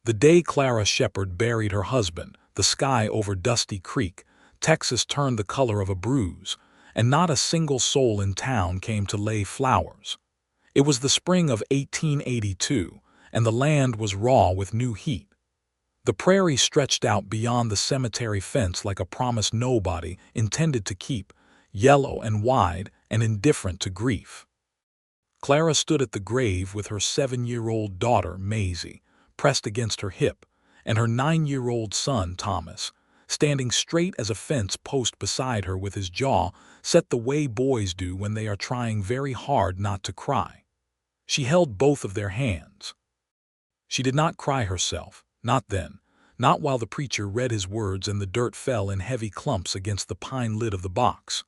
The day Clara Shepard buried her husband, the sky over Dusty Creek, Texas turned the color of a bruise, and not a single soul in town came to lay flowers. It was the spring of 1882, and the land was raw with new heat. The prairie stretched out beyond the cemetery fence like a promise nobody intended to keep, yellow and wide and indifferent to grief. Clara stood at the grave with her 7-year-old daughter, Maisie, pressed against her hip, and her 9-year-old son, Thomas, standing straight as a fence post beside her with his jaw set the way boys do when they are trying very hard not to cry. She held both of their hands. She did not cry herself, not then, not while the preacher read his words and the dirt fell in heavy clumps against the pine lid of the box.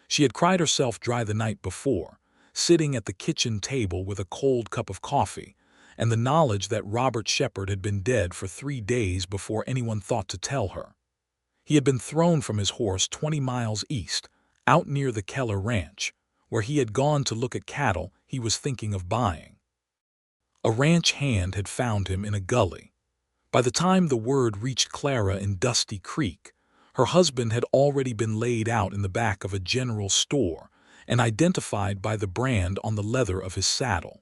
She had cried herself dry the night before, sitting at the kitchen table with a cold cup of coffee, and the knowledge that Robert Shepard had been dead for 3 days before anyone thought to tell her. He had been thrown from his horse 20 miles east, out near the Keller Ranch, where he had gone to look at cattle he was thinking of buying. A ranch hand had found him in a gully. By the time the word reached Clara in Dusty Creek, her husband had already been laid out in the back of a general store and identified by the brand on the leather of his saddle.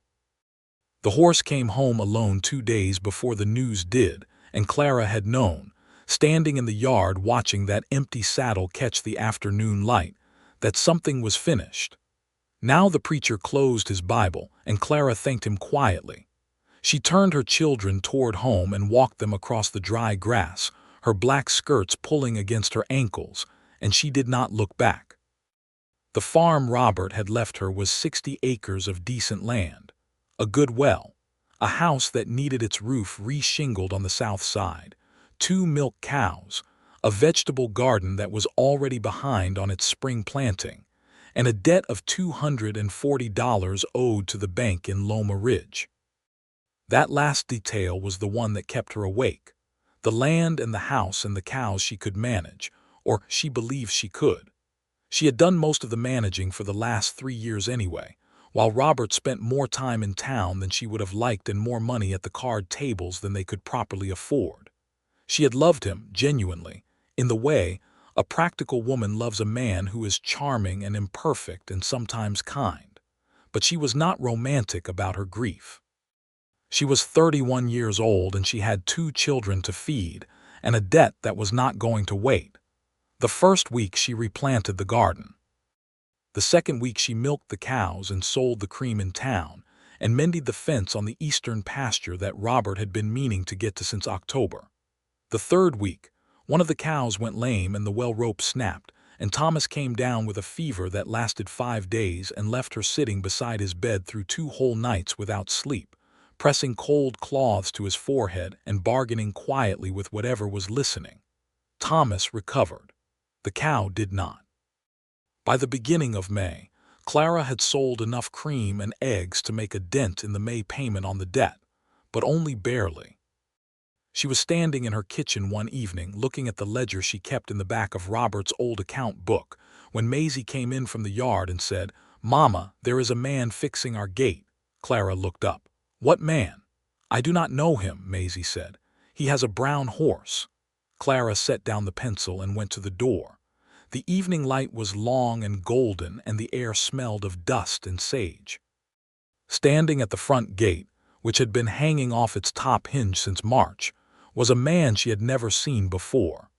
The horse came home alone 2 days before the news did, and Clara had known, standing in the yard watching that empty saddle catch the afternoon light, that something was finished. Now the preacher closed his Bible, and Clara thanked him quietly. She turned her children toward home and walked them across the dry grass, her black skirts pulling against her ankles, and she did not look back. The farm Robert had left her was 60 acres of decent land, a good well, a house that needed its roof re-shingled on the south side, 2 milk cows, a vegetable garden that was already behind on its spring planting, and a debt of $240 owed to the bank in Loma Ridge. That last detail was the one that kept her awake. The land and the house and the cows she could manage, or she believed she could. She had done most of the managing for the last 3 years anyway, while Robert spent more time in town than she would have liked and more money at the card tables than they could properly afford. She had loved him, genuinely, in the way a practical woman loves a man who is charming and imperfect and sometimes kind. But she was not romantic about her grief. She was 31 years old and she had 2 children to feed and a debt that was not going to wait. The first week she replanted the garden. The second week she milked the cows and sold the cream in town and mended the fence on the eastern pasture that Robert had been meaning to get to since October. The third week, one of the cows went lame and the well rope snapped, and Thomas came down with a fever that lasted 5 days and left her sitting beside his bed through 2 whole nights without sleep, pressing cold cloths to his forehead and bargaining quietly with whatever was listening. Thomas recovered. The cow did not. By the beginning of May, Clara had sold enough cream and eggs to make a dent in the May payment on the debt, but only barely. She was standing in her kitchen one evening looking at the ledger she kept in the back of Robert's old account book when Maisie came in from the yard and said, "Mama, there is a man fixing our gate." Clara looked up. "What man?" "I do not know him," Maisie said. "He has a brown horse." Clara set down the pencil and went to the door. The evening light was long and golden and the air smelled of dust and sage. Standing at the front gate, which had been hanging off its top hinge since March, was a man she had never seen before.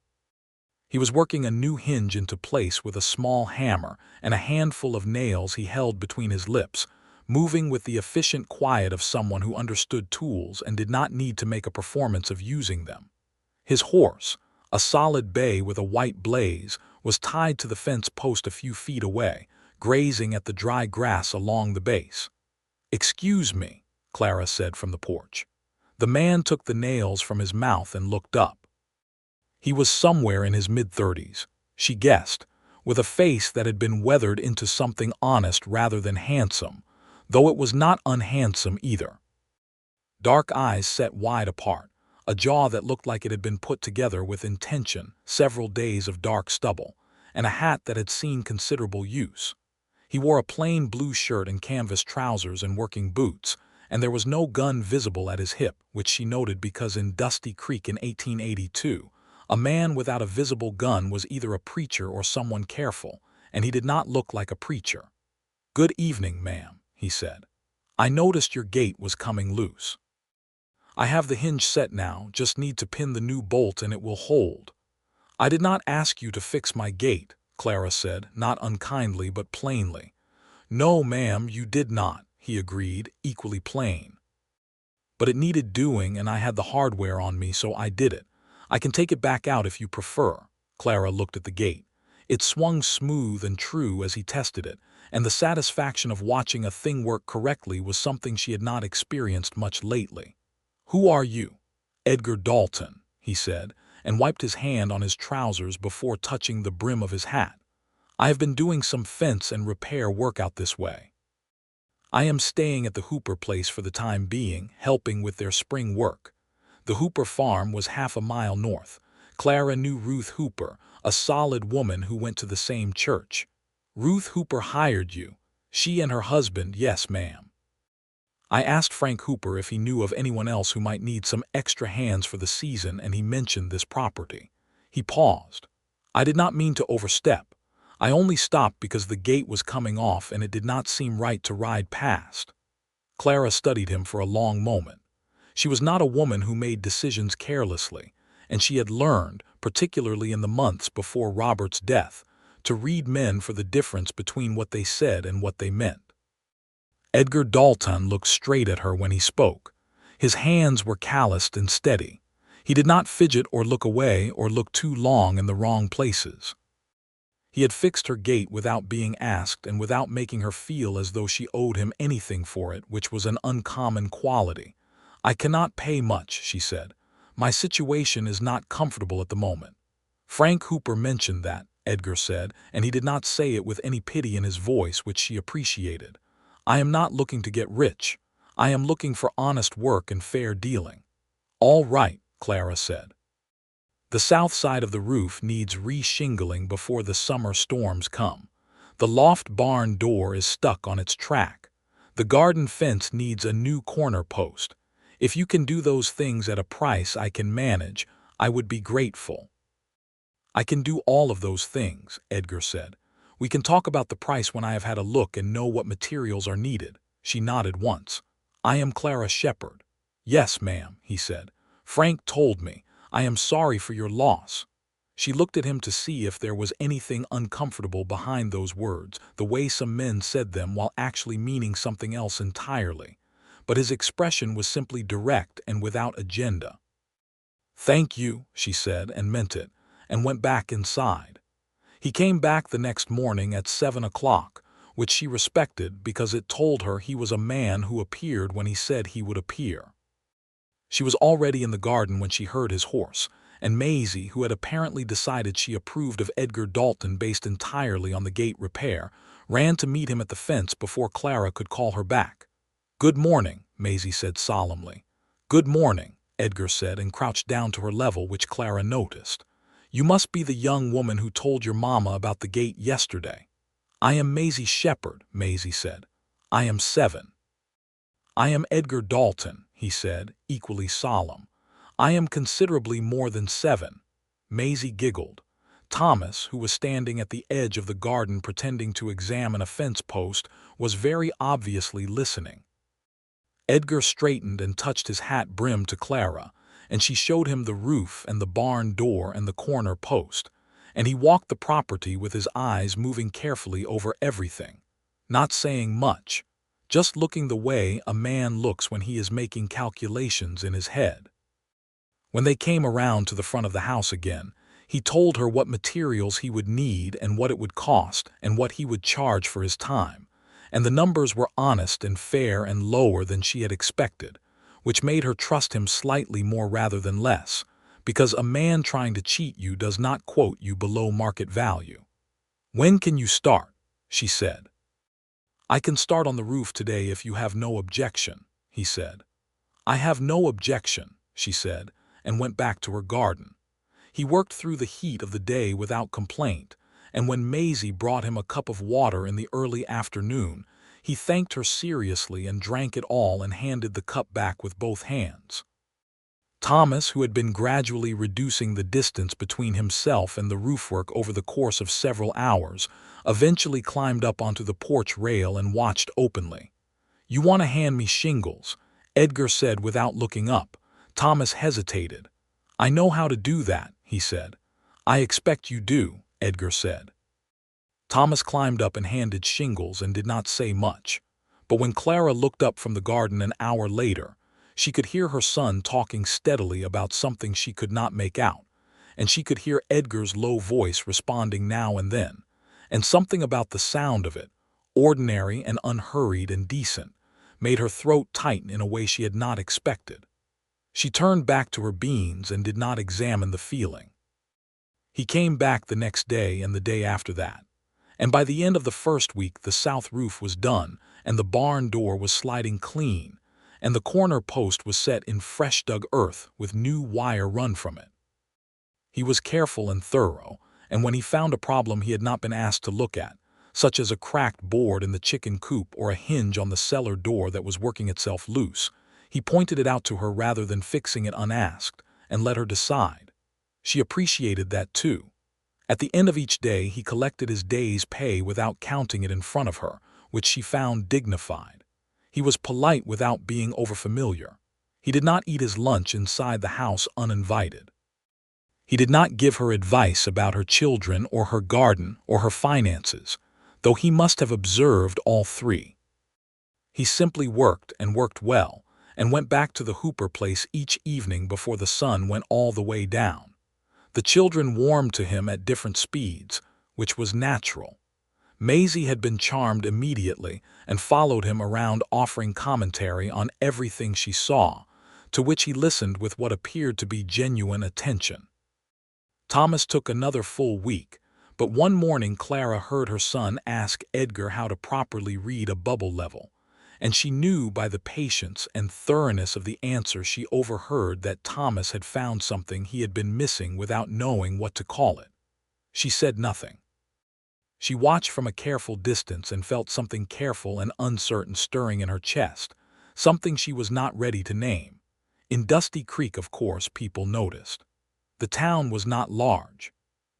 He was working a new hinge into place with a small hammer and a handful of nails he held between his lips, moving with the efficient quiet of someone who understood tools and did not need to make a performance of using them. His horse, a solid bay with a white blaze, was tied to the fence post a few feet away, grazing at the dry grass along the base. "Excuse me," Clara said from the porch. The man took the nails from his mouth and looked up. He was somewhere in his mid-30s, she guessed, with a face that had been weathered into something honest rather than handsome, though it was not unhandsome either. Dark eyes set wide apart, a jaw that looked like it had been put together with intention, several days of dark stubble, and a hat that had seen considerable use. He wore a plain blue shirt and canvas trousers and working boots, and there was no gun visible at his hip, which she noted because in Dusty Creek in 1882, a man without a visible gun was either a preacher or someone careful, and he did not look like a preacher. "Good evening, ma'am," he said. "I noticed your gate was coming loose. I have the hinge set now, just need to pin the new bolt and it will hold." "I did not ask you to fix my gate," Clara said, not unkindly but plainly. "No, ma'am, you did not," he agreed, equally plain. "But it needed doing and I had the hardware on me, so I did it. I can take it back out if you prefer." Clara looked at the gate. It swung smooth and true as he tested it, and the satisfaction of watching a thing work correctly was something she had not experienced much lately. "Who are you?" "Edgar Dalton," he said, and wiped his hand on his trousers before touching the brim of his hat. "I have been doing some fence and repair work out this way. I am staying at the Hooper place for the time being, helping with their spring work." The Hooper farm was half a mile north. Clara knew Ruth Hooper, a solid woman who went to the same church. "Ruth Hooper hired you?" "She and her husband, yes, ma'am. I asked Frank Hooper if he knew of anyone else who might need some extra hands for the season, and he mentioned this property." He paused. "I did not mean to overstep. I only stopped because the gate was coming off and it did not seem right to ride past." Clara studied him for a long moment. She was not a woman who made decisions carelessly, and she had learned, particularly in the months before Robert's death, to read men for the difference between what they said and what they meant. Edgar Dalton looked straight at her when he spoke. His hands were calloused and steady. He did not fidget or look away or look too long in the wrong places. He had fixed her gate without being asked and without making her feel as though she owed him anything for it, which was an uncommon quality. "I cannot pay much," she said. "My situation is not comfortable at the moment." "Frank Hooper mentioned that," Edgar said, and he did not say it with any pity in his voice, which she appreciated. "I am not looking to get rich. I am looking for honest work and fair dealing." "All right," Clara said. "The south side of the roof needs re-shingling before the summer storms come. The loft barn door is stuck on its track. The garden fence needs a new corner post. If you can do those things at a price I can manage, I would be grateful." "I can do all of those things," Edgar said. "We can talk about the price when I have had a look and know what materials are needed." She nodded once. "I am Clara Shepard." "Yes, ma'am," he said. "Frank told me. I am sorry for your loss." She looked at him to see if there was anything uncomfortable behind those words, the way some men said them while actually meaning something else entirely. But his expression was simply direct and without agenda. "Thank you," she said, and meant it, and went back inside. He came back the next morning at 7 o'clock, which she respected because it told her he was a man who appeared when he said he would appear. She was already in the garden when she heard his horse, and Maisie, who had apparently decided she approved of Edgar Dalton based entirely on the gate repair, ran to meet him at the fence before Clara could call her back. "Good morning," Maisie said solemnly. "Good morning," Edgar said, and crouched down to her level, which Clara noticed. "You must be the young woman who told your mama about the gate yesterday." "I am Maisie Shepard," Maisie said. "I am 7. "I am Edgar Dalton," he said, equally solemn. "I am considerably more than 7. Maisie giggled. Thomas, who was standing at the edge of the garden pretending to examine a fence post, was very obviously listening. Edgar straightened and touched his hat brim to Clara, and she showed him the roof and the barn door and the corner post, and he walked the property with his eyes moving carefully over everything, not saying much, just looking the way a man looks when he is making calculations in his head. When they came around to the front of the house again, he told her what materials he would need and what it would cost and what he would charge for his time, and the numbers were honest and fair and lower than she had expected, which made her trust him slightly more rather than less, because a man trying to cheat you does not quote you below market value. "When can you start?" she said. "I can start on the roof today if you have no objection," he said. "I have no objection," she said, and went back to her garden. He worked through the heat of the day without complaint, and when Maisie brought him a cup of water in the early afternoon, He thanked her seriously and drank it all and handed the cup back with both hands. Thomas, who had been gradually reducing the distance between himself and the roofwork over the course of several hours, eventually climbed up onto the porch rail and watched openly. "You want to hand me shingles," Edgar said without looking up. Thomas hesitated. "I know how to do that," he said. "I expect you do," Edgar said. Thomas climbed up and handed shingles and did not say much. But when Clara looked up from the garden an hour later, she could hear her son talking steadily about something she could not make out, and she could hear Edgar's low voice responding now and then, and something about the sound of it, ordinary and unhurried and decent, made her throat tighten in a way she had not expected. She turned back to her beans and did not examine the feeling. He came back the next day and the day after that, and by the end of the first week the south roof was done, and the barn door was sliding clean, and the corner post was set in fresh-dug earth with new wire run from it. He was careful and thorough, and when he found a problem he had not been asked to look at, such as a cracked board in the chicken coop or a hinge on the cellar door that was working itself loose, he pointed it out to her rather than fixing it unasked, and let her decide. She appreciated that too. At the end of each day he collected his day's pay without counting it in front of her, which she found dignified. He was polite without being overfamiliar. He did not eat his lunch inside the house uninvited. He did not give her advice about her children or her garden or her finances, though he must have observed all three. He simply worked and worked well, and went back to the Hooper place each evening before the sun went all the way down. The children warmed to him at different speeds, which was natural. Maisie had been charmed immediately and followed him around offering commentary on everything she saw, to which he listened with what appeared to be genuine attention. Thomas took another full week, but one morning Clara heard her son ask Edgar how to properly read a bubble level, and she knew by the patience and thoroughness of the answer she overheard that Thomas had found something he had been missing without knowing what to call it. She said nothing. She watched from a careful distance and felt something careful and uncertain stirring in her chest, something she was not ready to name. In Dusty Creek, of course, people noticed. The town was not large.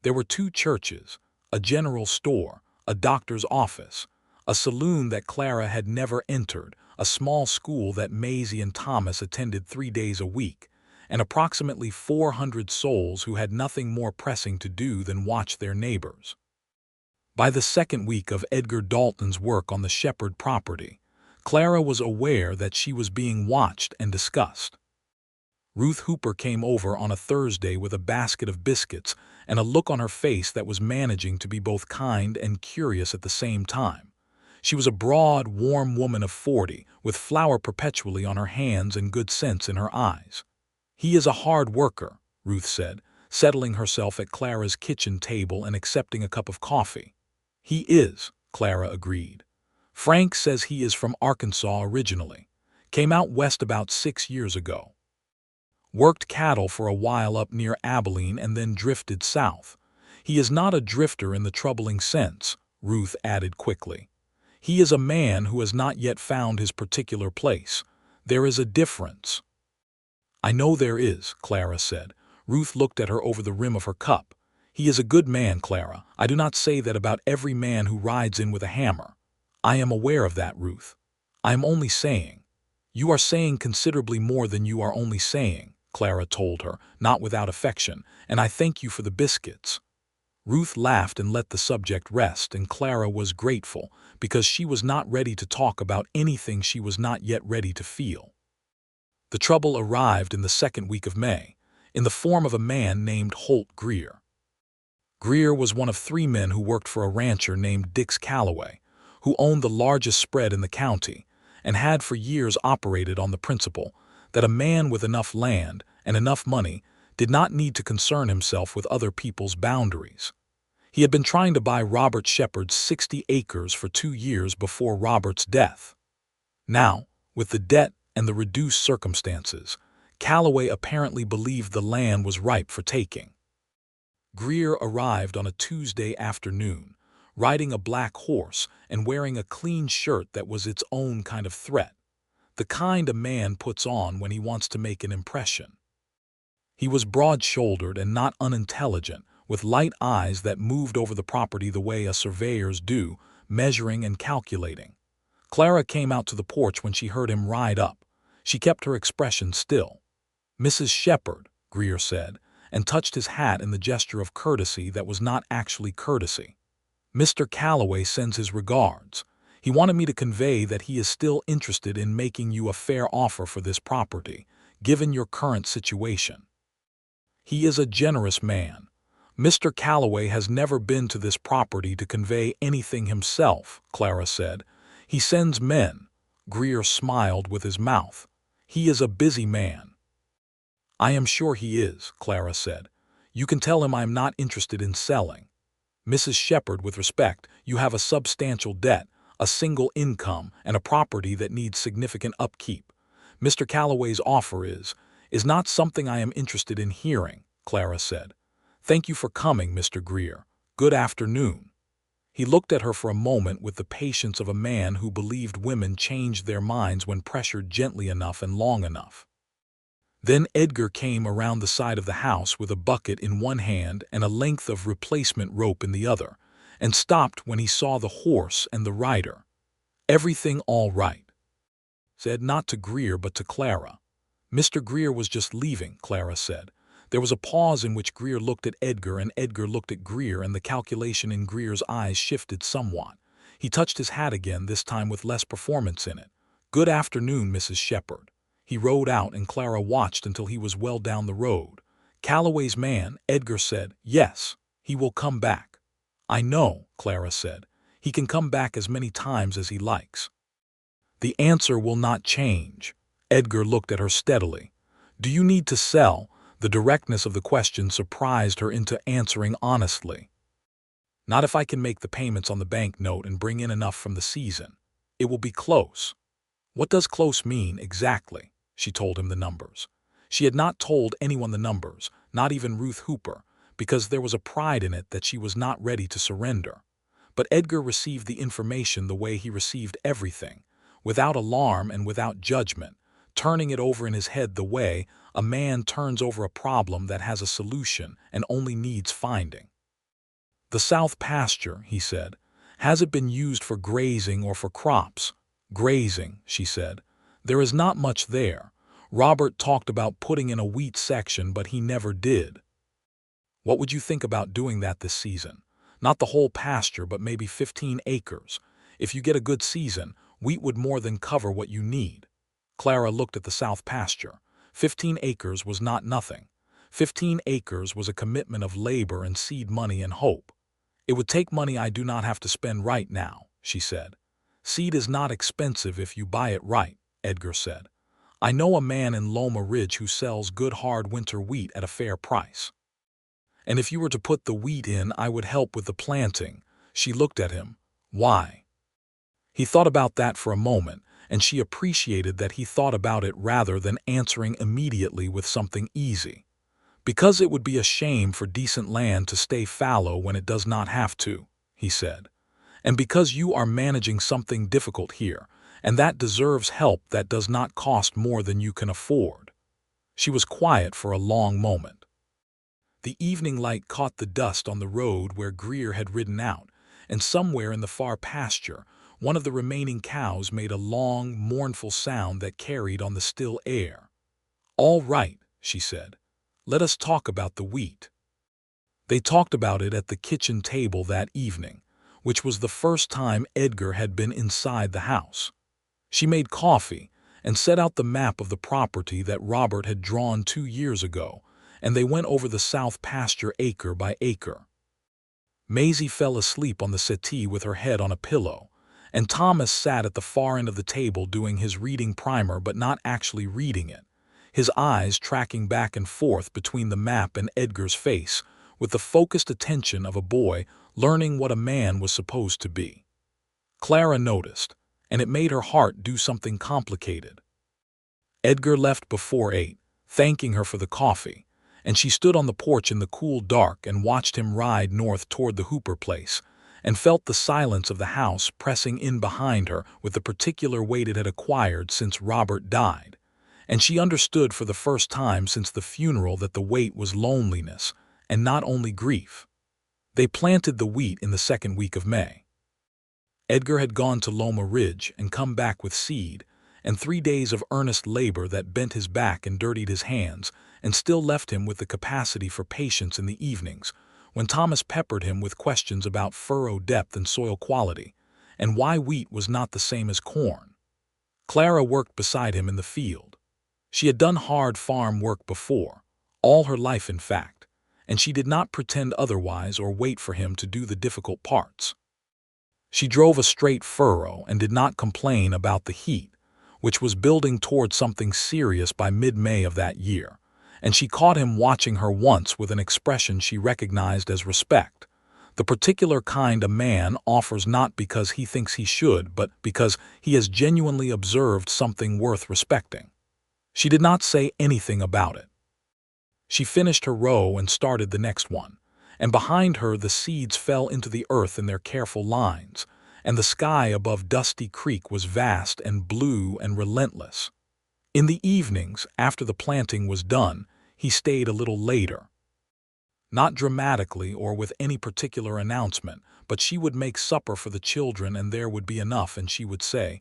There were 2 churches, a general store, a doctor's office, a saloon that Clara had never entered, a small school that Maisie and Thomas attended 3 days a week, and approximately 400 souls who had nothing more pressing to do than watch their neighbors. By the second week of Edgar Dalton's work on the Shepard property, Clara was aware that she was being watched and discussed. Ruth Hooper came over on a Thursday with a basket of biscuits and a look on her face that was managing to be both kind and curious at the same time. She was a broad, warm woman of 40, with flour perpetually on her hands and good sense in her eyes. "He is a hard worker," Ruth said, settling herself at Clara's kitchen table and accepting a cup of coffee. "He is," Clara agreed. "Frank says he is from Arkansas originally. Came out west about 6 years ago. Worked cattle for a while up near Abilene and then drifted south. He is not a drifter in the troubling sense," Ruth added quickly. "He is a man who has not yet found his particular place. There is a difference." "I know there is," Clara said. Ruth looked at her over the rim of her cup. "He is a good man, Clara. I do not say that about every man who rides in with a hammer. I am aware of that, Ruth. I am only saying." "You are saying considerably more than you are only saying," Clara told her, not without affection, "and I thank you for the biscuits." Ruth laughed and let the subject rest, and Clara was grateful because she was not ready to talk about anything she was not yet ready to feel. The trouble arrived in the second week of May, in the form of a man named Holt Greer. Greer was one of 3 men who worked for a rancher named Dix Calloway, who owned the largest spread in the county, and had for years operated on the principle that a man with enough land and enough money did not need to concern himself with other people's boundaries. He had been trying to buy Robert Shepard's 60 acres for 2 years before Robert's death. Now, with the debt and the reduced circumstances, Calloway apparently believed the land was ripe for taking. Greer arrived on a Tuesday afternoon, riding a black horse and wearing a clean shirt that was its own kind of threat, the kind a man puts on when he wants to make an impression. He was broad-shouldered and not unintelligent, with light eyes that moved over the property the way a surveyor's do, measuring and calculating. Clara came out to the porch when she heard him ride up. She kept her expression still. "Mrs. Shepard," Greer said, and touched his hat in the gesture of courtesy that was not actually courtesy. "Mr. Calloway sends his regards. He wanted me to convey that he is still interested in making you a fair offer for this property, given your current situation. He is a generous man. Mr. Calloway has never been to this property to convey anything himself," Clara said. "He sends men." Greer smiled with his mouth. "He is a busy man." "I am sure he is," Clara said. "You can tell him I am not interested in selling. Mrs. Shepard, with respect, you have a substantial debt, a single income, and a property that needs significant upkeep. Mr. Calloway's offer is not something I am interested in hearing," Clara said. "Thank you for coming, Mr. Greer. Good afternoon." He looked at her for a moment with the patience of a man who believed women changed their minds when pressured gently enough and long enough. Then Edgar came around the side of the house with a bucket in one hand and a length of replacement rope in the other, and stopped when he saw the horse and the rider. "Everything all right?" Said not to Greer but to Clara. "Mr. Greer was just leaving," Clara said. There was a pause in which Greer looked at Edgar and Edgar looked at Greer, and the calculation in Greer's eyes shifted somewhat. He touched his hat again, this time with less performance in it. "Good afternoon, Mrs. Shepard." He rode out and Clara watched until he was well down the road. "Calloway's man," Edgar said. "Yes, he will come back." "I know," Clara said. "He can come back as many times as he likes." "The answer will not change." Edgar looked at her steadily. "Do you need to sell?" The directness of the question surprised her into answering honestly. "Not if I can make the payments on the bank note and bring in enough from the season. It will be close." "What does close mean, exactly?" She told him the numbers. She had not told anyone the numbers, not even Ruth Hooper, because there was a pride in it that she was not ready to surrender. But Edgar received the information the way he received everything, without alarm and without judgment, turning it over in his head the way a man turns over a problem that has a solution and only needs finding. "The south pasture," he said. "Has it been used for grazing or for crops?" "Grazing," she said. "There is not much there. Robert talked about putting in a wheat section, but he never did." "What would you think about doing that this season? Not the whole pasture, but maybe 15 acres. If you get a good season, wheat would more than cover what you need." Clara looked at the south pasture. 15 acres was not nothing. 15 acres was a commitment of labor and seed money and hope. "It would take money I do not have to spend right now," she said. "Seed is not expensive if you buy it right," Edgar said. "I know a man in Loma Ridge who sells good hard winter wheat at a fair price. And if you were to put the wheat in, I would help with the planting." She looked at him. "Why?" He thought about that for a moment, and she appreciated that he thought about it rather than answering immediately with something easy. "Because it would be a shame for decent land to stay fallow when it does not have to," he said. "And because you are managing something difficult here, and that deserves help that does not cost more than you can afford." She was quiet for a long moment. The evening light caught the dust on the road where Greer had ridden out, and somewhere in the far pasture, one of the remaining cows made a long, mournful sound that carried on the still air. "All right," she said. "Let us talk about the wheat." They talked about it at the kitchen table that evening, which was the first time Edgar had been inside the house. She made coffee and set out the map of the property that Robert had drawn 2 years ago, and they went over the south pasture acre by acre. Maisie fell asleep on the settee with her head on a pillow, and Thomas sat at the far end of the table doing his reading primer but not actually reading it, his eyes tracking back and forth between the map and Edgar's face with the focused attention of a boy learning what a man was supposed to be. Clara noticed, and it made her heart do something complicated. Edgar left before 8, thanking her for the coffee, and she stood on the porch in the cool dark and watched him ride north toward the Hooper place, and felt the silence of the house pressing in behind her with the particular weight it had acquired since Robert died. And she understood for the first time since the funeral that the weight was loneliness, and not only grief. They planted the wheat in the second week of May. Edgar had gone to Loma Ridge and come back with seed, and 3 days of earnest labor that bent his back and dirtied his hands, and still left him with the capacity for patience in the evenings, when Thomas peppered him with questions about furrow depth and soil quality, and why wheat was not the same as corn. Clara worked beside him in the field. She had done hard farm work before, all her life in fact, and she did not pretend otherwise or wait for him to do the difficult parts. She drove a straight furrow and did not complain about the heat, which was building toward something serious by mid-May of that year, and she caught him watching her once with an expression she recognized as respect, the particular kind a man offers not because he thinks he should, but because he has genuinely observed something worth respecting. She did not say anything about it. She finished her row and started the next one, and behind her the seeds fell into the earth in their careful lines, and the sky above Dusty Creek was vast and blue and relentless. In the evenings, after the planting was done, he stayed a little later. Not dramatically or with any particular announcement, but she would make supper for the children and there would be enough, and she would say,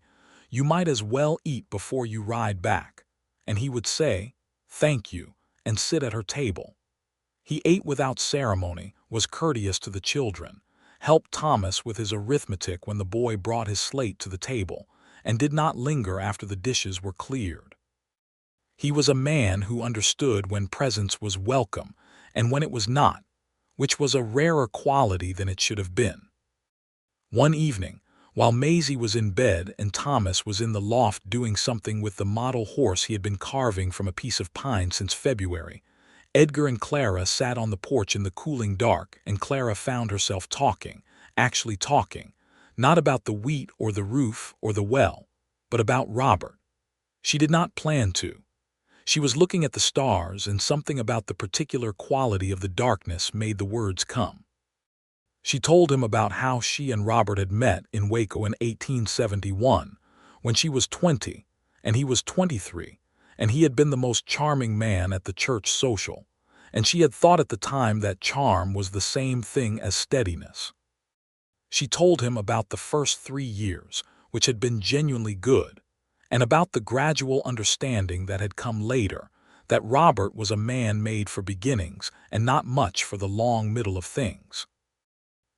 "You might as well eat before you ride back." And he would say, "Thank you," and sit at her table. He ate without ceremony, was courteous to the children, helped Thomas with his arithmetic when the boy brought his slate to the table, and did not linger after the dishes were cleared. He was a man who understood when presence was welcome and when it was not, which was a rarer quality than it should have been. One evening, while Maisie was in bed and Thomas was in the loft doing something with the model horse he had been carving from a piece of pine since February, Edgar and Clara sat on the porch in the cooling dark, and Clara found herself talking, actually talking, not about the wheat or the roof or the well, but about Robert. She did not plan to. She was looking at the stars, and something about the particular quality of the darkness made the words come. She told him about how she and Robert had met in Waco in 1871, when she was 20 and he was 23, and he had been the most charming man at the church social, and she had thought at the time that charm was the same thing as steadiness. She told him about the first 3 years, which had been genuinely good, and about the gradual understanding that had come later, that Robert was a man made for beginnings and not much for the long middle of things.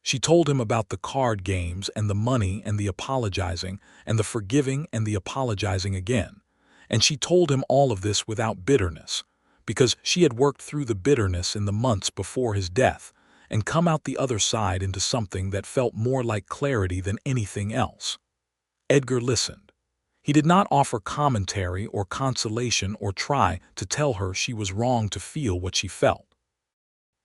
She told him about the card games and the money and the apologizing and the forgiving and the apologizing again, and she told him all of this without bitterness, because she had worked through the bitterness in the months before his death and come out the other side into something that felt more like clarity than anything else. Edgar listened. He did not offer commentary or consolation or try to tell her she was wrong to feel what she felt.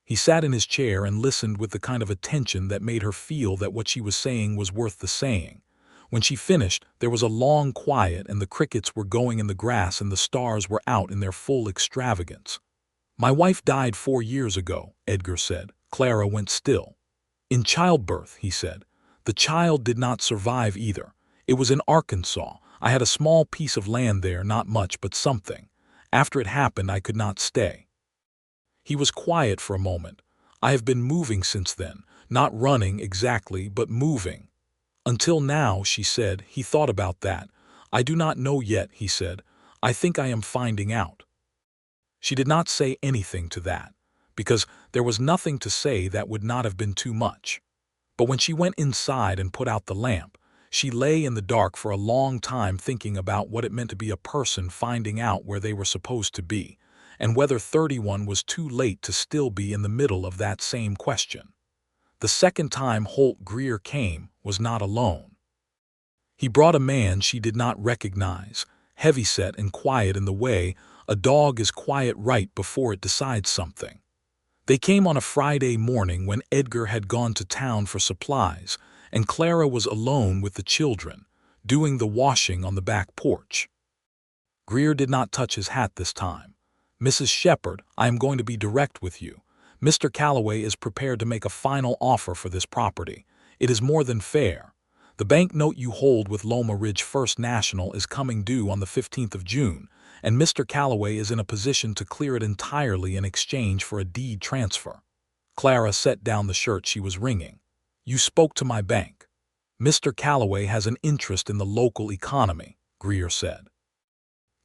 He sat in his chair and listened with the kind of attention that made her feel that what she was saying was worth the saying. When she finished, there was a long quiet, and the crickets were going in the grass and the stars were out in their full extravagance. "My wife died 4 years ago," Edgar said. Clara went still. "In childbirth," he said. "The child did not survive either. It was in Arkansas. I had a small piece of land there, not much, but something. After it happened, I could not stay." He was quiet for a moment. "I have been moving since then, not running exactly, but moving." "Until now," she said. He thought about that. "I do not know yet," he said. "I think I am finding out." She did not say anything to that, because there was nothing to say that would not have been too much. But when she went inside and put out the lamp, she lay in the dark for a long time thinking about what it meant to be a person finding out where they were supposed to be, and whether 31 was too late to still be in the middle of that same question. The second time Holt Greer came was not alone. He brought a man she did not recognize, heavyset and quiet in the way a dog is quiet right before it decides something. They came on a Friday morning when Edgar had gone to town for supplies, and Clara was alone with the children, doing the washing on the back porch. Greer did not touch his hat this time. "Mrs. Shepard, I am going to be direct with you. Mr. Calloway is prepared to make a final offer for this property. It is more than fair. The banknote you hold with Loma Ridge First National is coming due on the 15th of June, and Mr. Calloway is in a position to clear it entirely in exchange for a deed transfer. Clara set down the shirt she was wringing. You spoke to my bank. Mr. Calloway has an interest in the local economy, Greer said.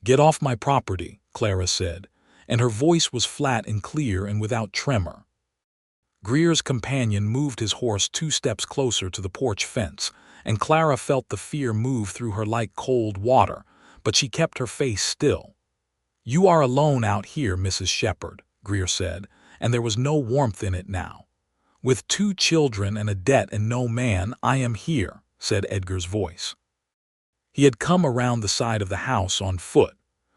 Get off my property, Clara said, and her voice was flat and clear and without tremor. Greer's companion moved his horse 2 steps closer to the porch fence, and Clara felt the fear move through her like cold water, but she kept her face still. You are alone out here, Mrs. Shepard, Greer said, and there was no warmth in it now. With 2 children and a debt and no man, I am here, said Edgar's voice. He had come around the side of the house on foot,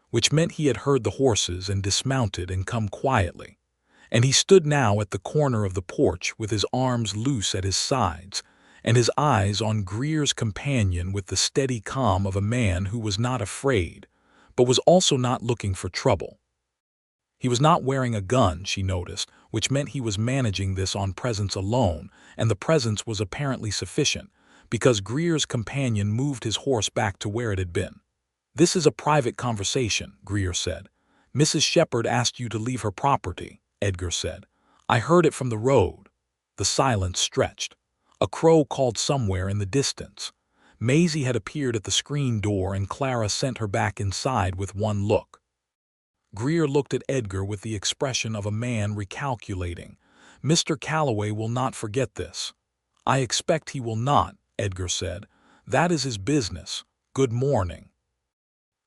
which meant he had heard the horses and dismounted and come quietly. And he stood now at the corner of the porch with his arms loose at his sides, and his eyes on Greer's companion with the steady calm of a man who was not afraid, but was also not looking for trouble. He was not wearing a gun, she noticed, which meant he was managing this on presence alone, and the presence was apparently sufficient, because Greer's companion moved his horse back to where it had been. This is a private conversation, Greer said. Mrs. Shepard asked you to leave her property, Edgar said. I heard it from the road. The silence stretched. A crow called somewhere in the distance. Maisie had appeared at the screen door and Clara sent her back inside with one look. Greer looked at Edgar with the expression of a man recalculating. Mr. Calloway will not forget this. I expect he will not, Edgar said. That is his business. Good morning.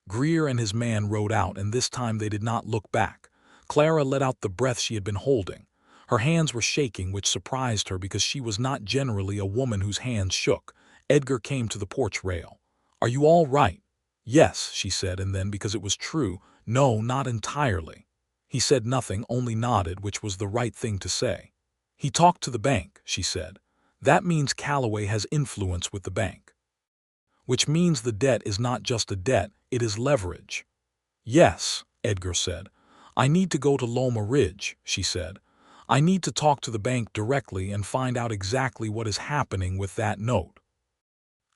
Greer and his man rode out, and this time they did not look back. Clara let out the breath she had been holding. Her hands were shaking, which surprised her because she was not generally a woman whose hands shook. Edgar came to the porch rail. Are you all right? Yes, she said, and then, because it was true, no, not entirely. He said nothing, only nodded, which was the right thing to say. He talked to the bank, she said. That means Calloway has influence with the bank. Which means the debt is not just a debt, it is leverage. Yes, Edgar said. I need to go to Loma Ridge, she said. I need to talk to the bank directly and find out exactly what is happening with that note.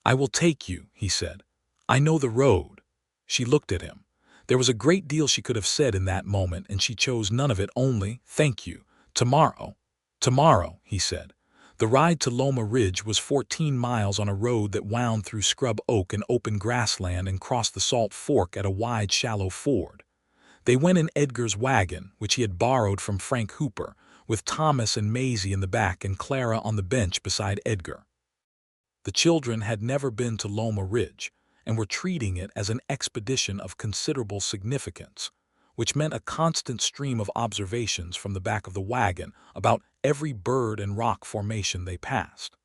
I will take you, he said. I know the road. She looked at him. There was a great deal she could have said in that moment, and she chose none of it, only, thank you. Tomorrow. Tomorrow, he said. The ride to Loma Ridge was 14 miles on a road that wound through scrub oak and open grassland and crossed the Salt Fork at a wide, shallow ford. They went in Edgar's wagon, which he had borrowed from Frank Hooper, with Thomas and Maisie in the back and Clara on the bench beside Edgar. The children had never been to Loma Ridge, and were treating it as an expedition of considerable significance, which meant a constant stream of observations from the back of the wagon about every bird and rock formation they passed.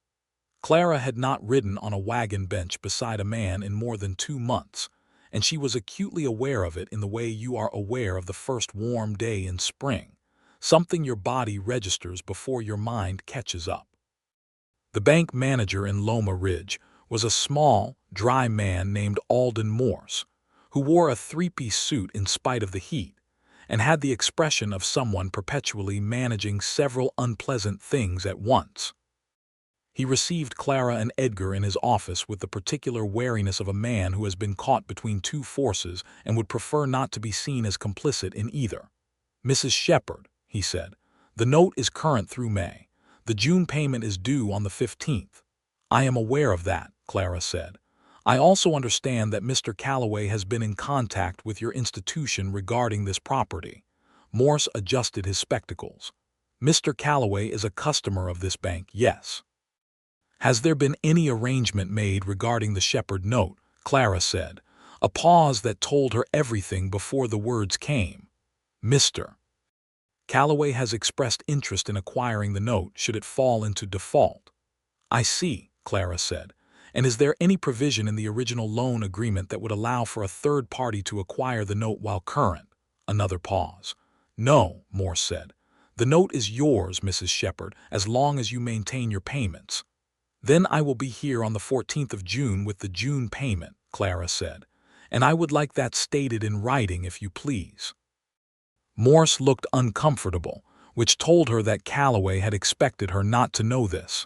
Clara had not ridden on a wagon bench beside a man in more than 2 months, and she was acutely aware of it in the way you are aware of the first warm day in spring, something your body registers before your mind catches up. The bank manager in Loma Ridge was a small, dry man named Alden Morse, who wore a 3-piece suit in spite of the heat, and had the expression of someone perpetually managing several unpleasant things at once. He received Clara and Edgar in his office with the particular wariness of a man who has been caught between 2 forces and would prefer not to be seen as complicit in either. Mrs. Shepard, he said, the note is current through May. The June payment is due on the 15th. I am aware of that, Clara said. I also understand that Mr. Calloway has been in contact with your institution regarding this property. Morse adjusted his spectacles. Mr. Calloway is a customer of this bank, yes. Has there been any arrangement made regarding the Shepard note? Clara said, a pause that told her everything before the words came. Mr. Calloway has expressed interest in acquiring the note should it fall into default. I see, Clara said. And is there any provision in the original loan agreement that would allow for a third party to acquire the note while current? Another pause. No, Morse said. The note is yours, Mrs. Shepard, as long as you maintain your payments. Then I will be here on the 14th of June with the June payment, Clara said. And I would like that stated in writing, if you please. Morse looked uncomfortable, which told her that Calloway had expected her not to know this.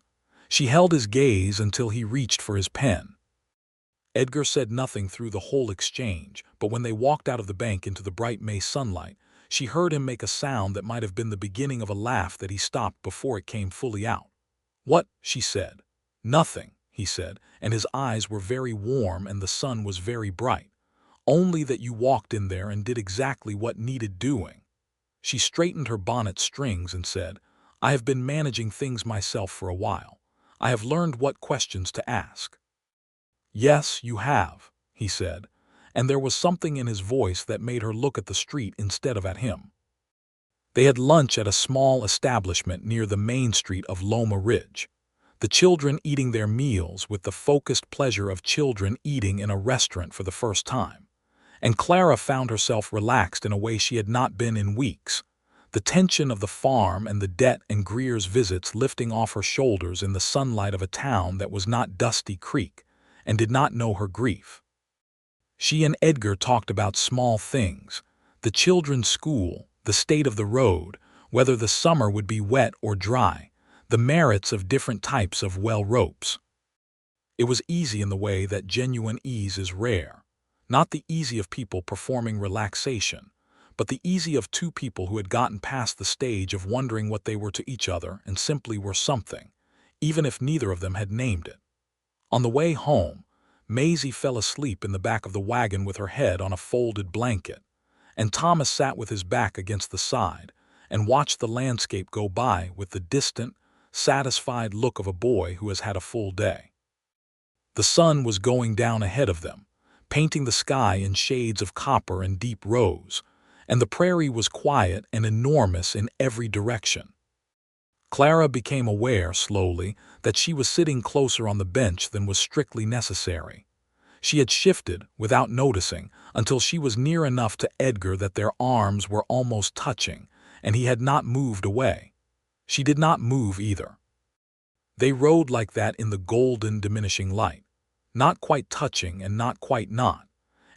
She held his gaze until he reached for his pen. Edgar said nothing through the whole exchange, but when they walked out of the bank into the bright May sunlight, she heard him make a sound that might have been the beginning of a laugh that he stopped before it came fully out. "What?" she said. "Nothing," he said, and his eyes were very warm and the sun was very bright. "Only that you walked in there and did exactly what needed doing." She straightened her bonnet strings and said, "I have been managing things myself for a while. I have learned what questions to ask." "Yes, you have," he said, and there was something in his voice that made her look at the street instead of at him. They had lunch at a small establishment near the main street of Loma Ridge, the children eating their meals with the focused pleasure of children eating in a restaurant for the first time. And Clara found herself relaxed in a way she had not been in weeks, the tension of the farm and the debt and Greer's visits lifting off her shoulders in the sunlight of a town that was not Dusty Creek and did not know her grief. She and Edgar talked about small things, the children's school, the state of the road, whether the summer would be wet or dry, the merits of different types of well ropes. It was easy in the way that genuine ease is rare, not the easy of people performing relaxation, but the easy of two people who had gotten past the stage of wondering what they were to each other and simply were something, even if neither of them had named it. On the way home, Maisie fell asleep in the back of the wagon with her head on a folded blanket, and Thomas sat with his back against the side and watched the landscape go by with the distant, satisfied look of a boy who has had a full day. The sun was going down ahead of them, painting the sky in shades of copper and deep rose, and the prairie was quiet and enormous in every direction. Clara became aware, slowly, that she was sitting closer on the bench than was strictly necessary. She had shifted, without noticing, until she was near enough to Edgar that their arms were almost touching, and he had not moved away. She did not move either. They rode like that in the golden, diminishing light, not quite touching and not quite not,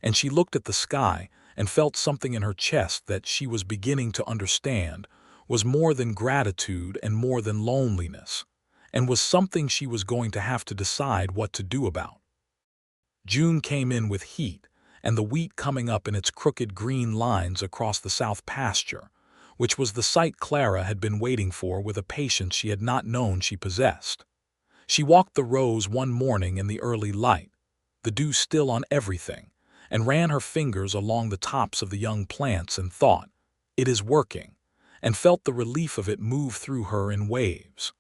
and she looked at the sky and felt something in her chest that she was beginning to understand was more than gratitude and more than loneliness, and was something she was going to have to decide what to do about. June came in with heat, and the wheat coming up in its crooked green lines across the south pasture, which was the sight Clara had been waiting for with a patience she had not known she possessed. She walked the rows one morning in the early light, the dew still on everything, and ran her fingers along the tops of the young plants and thought, "It is working," and felt the relief of it move through her in waves.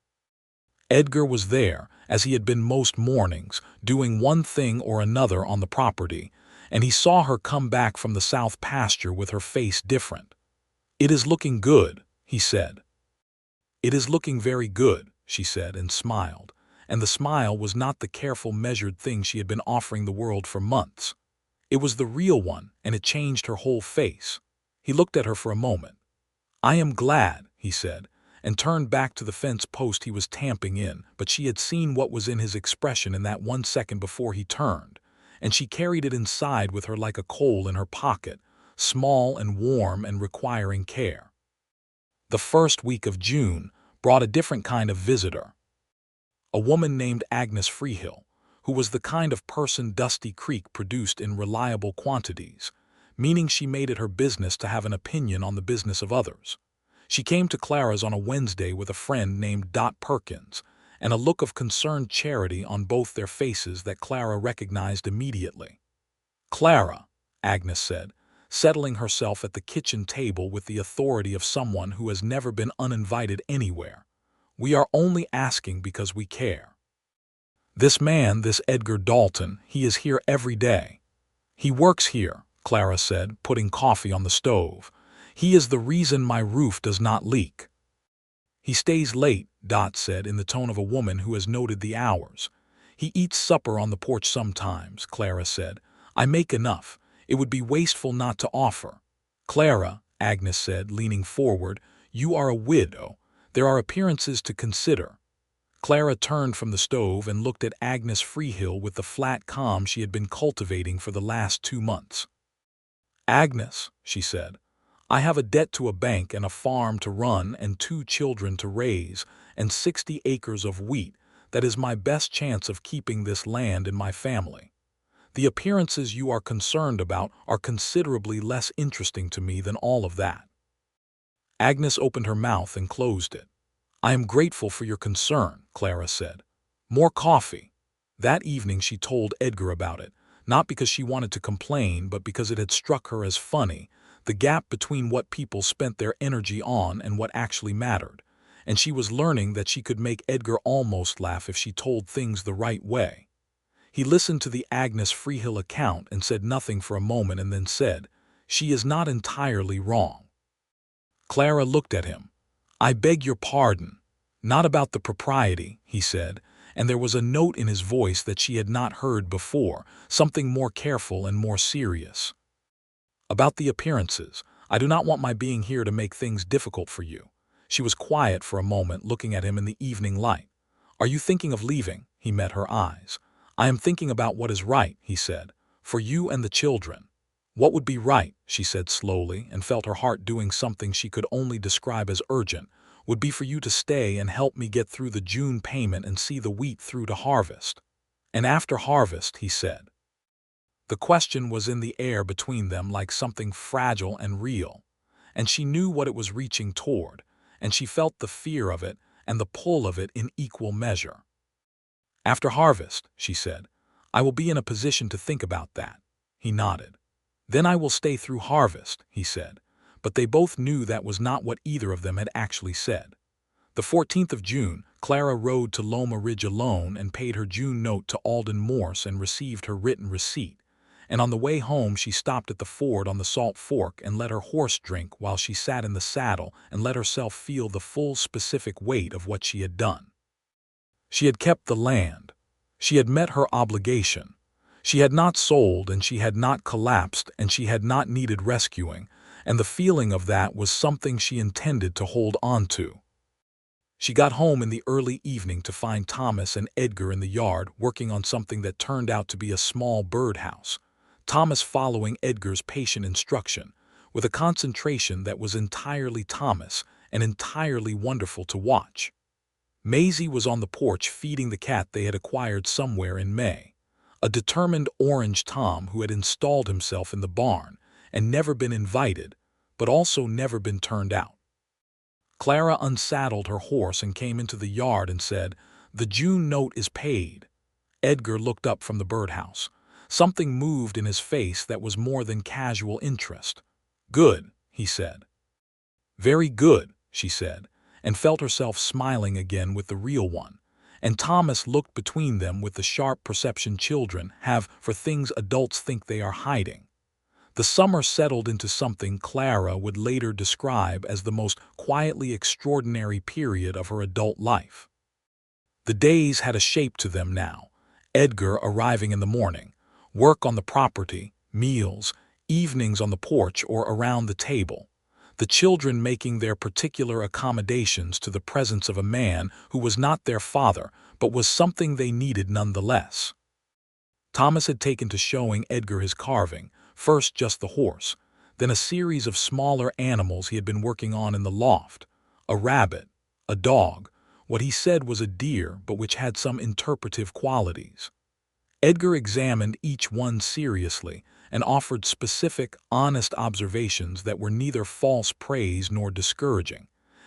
Edgar was there, as he had been most mornings, doing one thing or another on the property, and he saw her come back from the south pasture with her face different. "It is looking good," he said. "It is looking very good," she said and smiled, and the smile was not the careful, measured thing she had been offering the world for months. It was the real one, and it changed her whole face. He looked at her for a moment. "I am glad," he said, and turned back to the fence post he was tamping in, but she had seen what was in his expression in that 1 second before he turned, and she carried it inside with her like a coal in her pocket, small and warm and requiring care. The first week of June brought a different kind of visitor. A woman named Agnes Freehill, who was the kind of person Dusty Creek produced in reliable quantities, meaning she made it her business to have an opinion on the business of others. She came to Clara's on a Wednesday with a friend named Dot Perkins, and a look of concerned charity on both their faces that Clara recognized immediately. "Clara," Agnes said, settling herself at the kitchen table with the authority of someone who has never been uninvited anywhere, "we are only asking because we care. This man, this Edgar Dalton, he is here every day. He works here," Clara said, putting coffee on the stove. "He is the reason my roof does not leak." "He stays late," Dot said in the tone of a woman who has noted the hours. "He eats supper on the porch sometimes," Clara said. "I make enough. It would be wasteful not to offer." "Clara," Agnes said, leaning forward, "you are a widow. There are appearances to consider." Clara turned from the stove and looked at Agnes Freehill with the flat calm she had been cultivating for the last 2 months. "Agnes," she said, "I have a debt to a bank and a farm to run and 2 children to raise and 60 acres of wheat that is my best chance of keeping this land in my family. The appearances you are concerned about are considerably less interesting to me than all of that." Agnes opened her mouth and closed it. "I am grateful for your concern," Clara said. "More coffee." That evening she told Edgar about it, not because she wanted to complain, but because it had struck her as funny, the gap between what people spent their energy on and what actually mattered, and she was learning that she could make Edgar almost laugh if she told things the right way. He listened to the Agnes Freehill account and said nothing for a moment and then said, "She is not entirely wrong." Clara looked at him. "I beg your pardon. Not about the propriety," he said, and there was a note in his voice that she had not heard before, something more careful and more serious. "About the appearances. I do not want my being here to make things difficult for you." She was quiet for a moment, looking at him in the evening light. "Are you thinking of leaving?" He met her eyes. "I am thinking about what is right," he said, "for you and the children." "What would be right," she said slowly, and felt her heart doing something she could only describe as urgent, "would be for you to stay and help me get through the June payment and see the wheat through to harvest." "And after harvest," he said. The question was in the air between them like something fragile and real, and she knew what it was reaching toward, and she felt the fear of it and the pull of it in equal measure. "After harvest," she said, "I will be in a position to think about that." He nodded. "Then I will stay through harvest," he said, but they both knew that was not what either of them had actually said. The 14th of June, Clara rode to Loma Ridge alone and paid her June note to Alden Morse and received her written receipt, and on the way home she stopped at the ford on the Salt Fork and let her horse drink while she sat in the saddle and let herself feel the full specific weight of what she had done. She had kept the land. She had met her obligation. She had not sold, and she had not collapsed, and she had not needed rescuing, and the feeling of that was something she intended to hold on to. She got home in the early evening to find Thomas and Edgar in the yard working on something that turned out to be a small birdhouse, Thomas following Edgar's patient instruction, with a concentration that was entirely Thomas and entirely wonderful to watch. Maisie was on the porch feeding the cat they had acquired somewhere in May, a determined orange Tom who had installed himself in the barn and never been invited, but also never been turned out. Clara unsaddled her horse and came into the yard and said, "The June note is paid." Edgar looked up from the birdhouse. Something moved in his face that was more than casual interest. "Good," he said. "Very good," she said, and felt herself smiling again with the real one, and Thomas looked between them with the sharp perception children have for things adults think they are hiding. The summer settled into something Clara would later describe as the most quietly extraordinary period of her adult life. The days had a shape to them now, Edgar arriving in the morning, work on the property, meals, evenings on the porch or around the table, the children making their particular accommodations to the presence of a man who was not their father but was something they needed nonetheless. Thomas had taken to showing Edgar his carving, first just the horse, then a series of smaller animals he had been working on in the loft, a rabbit, a dog, what he said was a deer but which had some interpretive qualities. Edgar examined each one seriously and offered specific, honest observations that were neither false praise nor discouraging,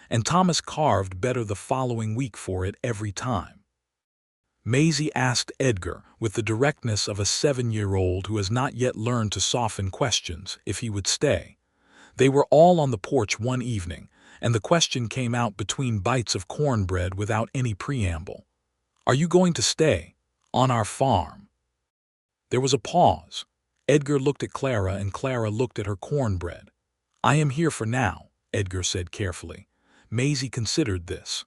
and Thomas carved better the following week for it every time. Maisie asked Edgar, with the directness of a 7-year-old who has not yet learned to soften questions, if he would stay. They were all on the porch one evening, and the question came out between bites of cornbread without any preamble. "Are you going to stay? On our farm?" There was a pause. Edgar looked at Clara and Clara looked at her cornbread. "I am here for now," Edgar said carefully. Maisie considered this.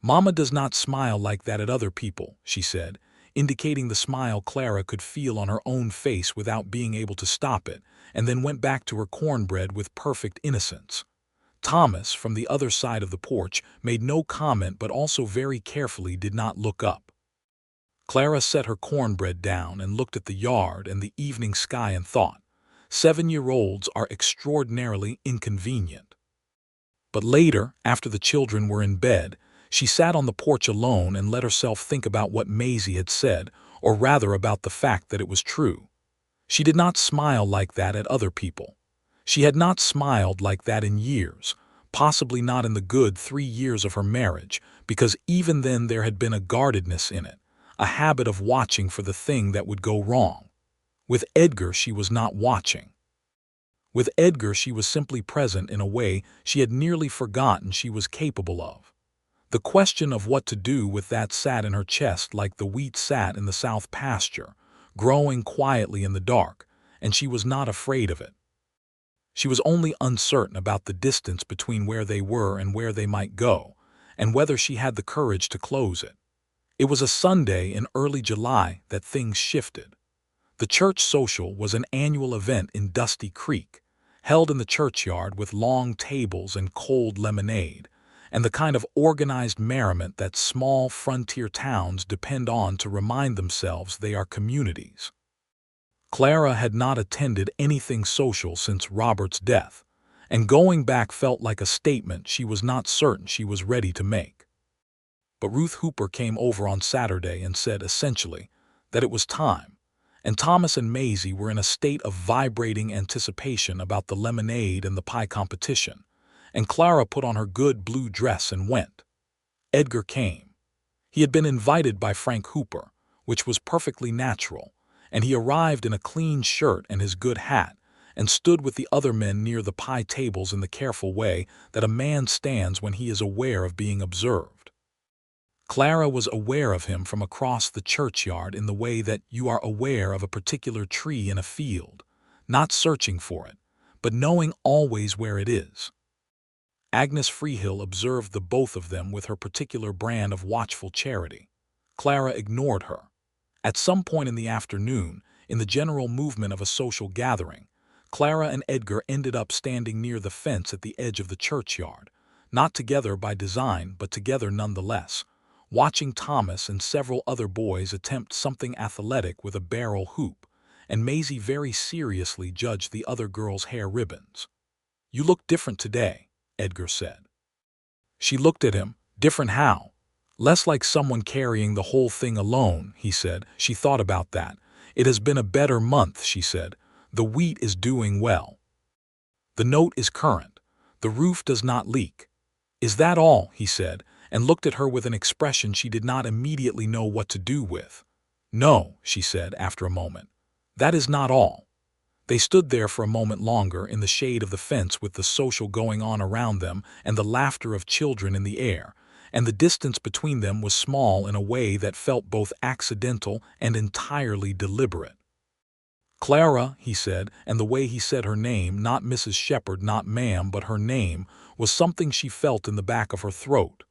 "Mama does not smile like that at other people," she said, indicating the smile Clara could feel on her own face without being able to stop it, and then went back to her cornbread with perfect innocence. Thomas, from the other side of the porch, made no comment but also very carefully did not look up. Clara set her cornbread down and looked at the yard and the evening sky and thought, 7-year-olds are extraordinarily inconvenient. But later, after the children were in bed, She sat on the porch alone and let herself think about what Maisie had said, or rather about the fact that it was true. She did not smile like that at other people. She had not smiled like that in years, possibly not in the good 3 years of her marriage, because even then there had been a guardedness in it, a habit of watching for the thing that would go wrong. With Edgar she was not watching. With Edgar she was simply present in a way she had nearly forgotten she was capable of. The question of what to do with that sat in her chest like the wheat sat in the south pasture, growing quietly in the dark, and she was not afraid of it. She was only uncertain about the distance between where they were and where they might go, and whether she had the courage to close it. It was a Sunday in early July that things shifted. The church social was an annual event in Dusty Creek, held in the churchyard with long tables and cold lemonade, and the kind of organized merriment that small frontier towns depend on to remind themselves they are communities. Clara had not attended anything social since Robert's death, and going back felt like a statement she was not certain she was ready to make. But Ruth Hooper came over on Saturday and said, essentially, that it was time, and Thomas and Maisie were in a state of vibrating anticipation about the lemonade and the pie competition, and Clara put on her good blue dress and went. Edgar came. He had been invited by Frank Hooper, which was perfectly natural, and he arrived in a clean shirt and his good hat, and stood with the other men near the pie tables in the careful way that a man stands when he is aware of being observed. Clara was aware of him from across the churchyard in the way that you are aware of a particular tree in a field, not searching for it, but knowing always where it is. Agnes Freehill observed the both of them with her particular brand of watchful charity. Clara ignored her. At some point in the afternoon, in the general movement of a social gathering, Clara and Edgar ended up standing near the fence at the edge of the churchyard, not together by design but together nonetheless, watching Thomas and several other boys attempt something athletic with a barrel hoop, and Maisie very seriously judged the other girl's hair ribbons. "You look different today," Edgar said. She looked at him. Different how? Less like someone carrying the whole thing alone, he said. She thought about that. It has been a better month, she said. The wheat is doing well. The note is current. The roof does not leak. Is that all? He said, and looked at her with an expression she did not immediately know what to do with. No, she said after a moment. That is not all. They stood there for a moment longer in the shade of the fence with the social going on around them and the laughter of children in the air, and the distance between them was small in a way that felt both accidental and entirely deliberate. "Clara," he said, and the way he said her name, not Mrs. Shepard, not ma'am, but her name, was something she felt in the back of her throat.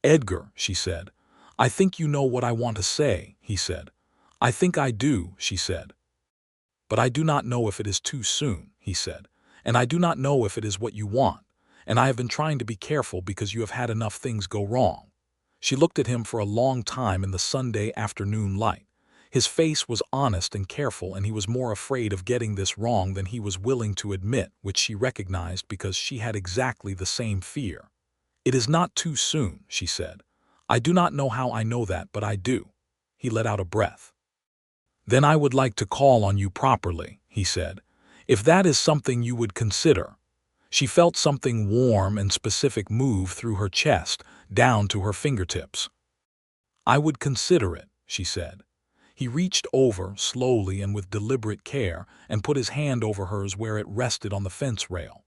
"Edgar," she said. "I think you know what I want to say," he said. "I think I do," she said. "But I do not know if it is too soon," he said, "and I do not know if it is what you want, and I have been trying to be careful because you have had enough things go wrong." She looked at him for a long time in the Sunday afternoon light. His face was honest and careful, and he was more afraid of getting this wrong than he was willing to admit, which she recognized because she had exactly the same fear. "It is not too soon," she said. "I do not know how I know that, but I do." He let out a breath. "Then I would like to call on you properly," he said, "if that is something you would consider." She felt something warm and specific move through her chest, down to her fingertips. "I would consider it," she said. He reached over, slowly and with deliberate care, and put his hand over hers where it rested on the fence rail.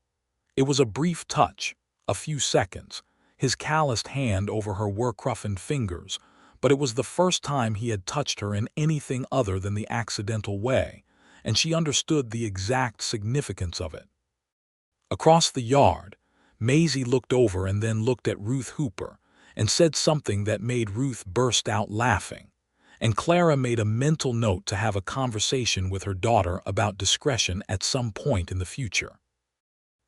It was a brief touch, a few seconds, his calloused hand over her work-roughened fingers, but it was the first time he had touched her in anything other than the accidental way, and she understood the exact significance of it. Across the yard, Maisie looked over and then looked at Ruth Hooper and said something that made Ruth burst out laughing, and Clara made a mental note to have a conversation with her daughter about discretion at some point in the future.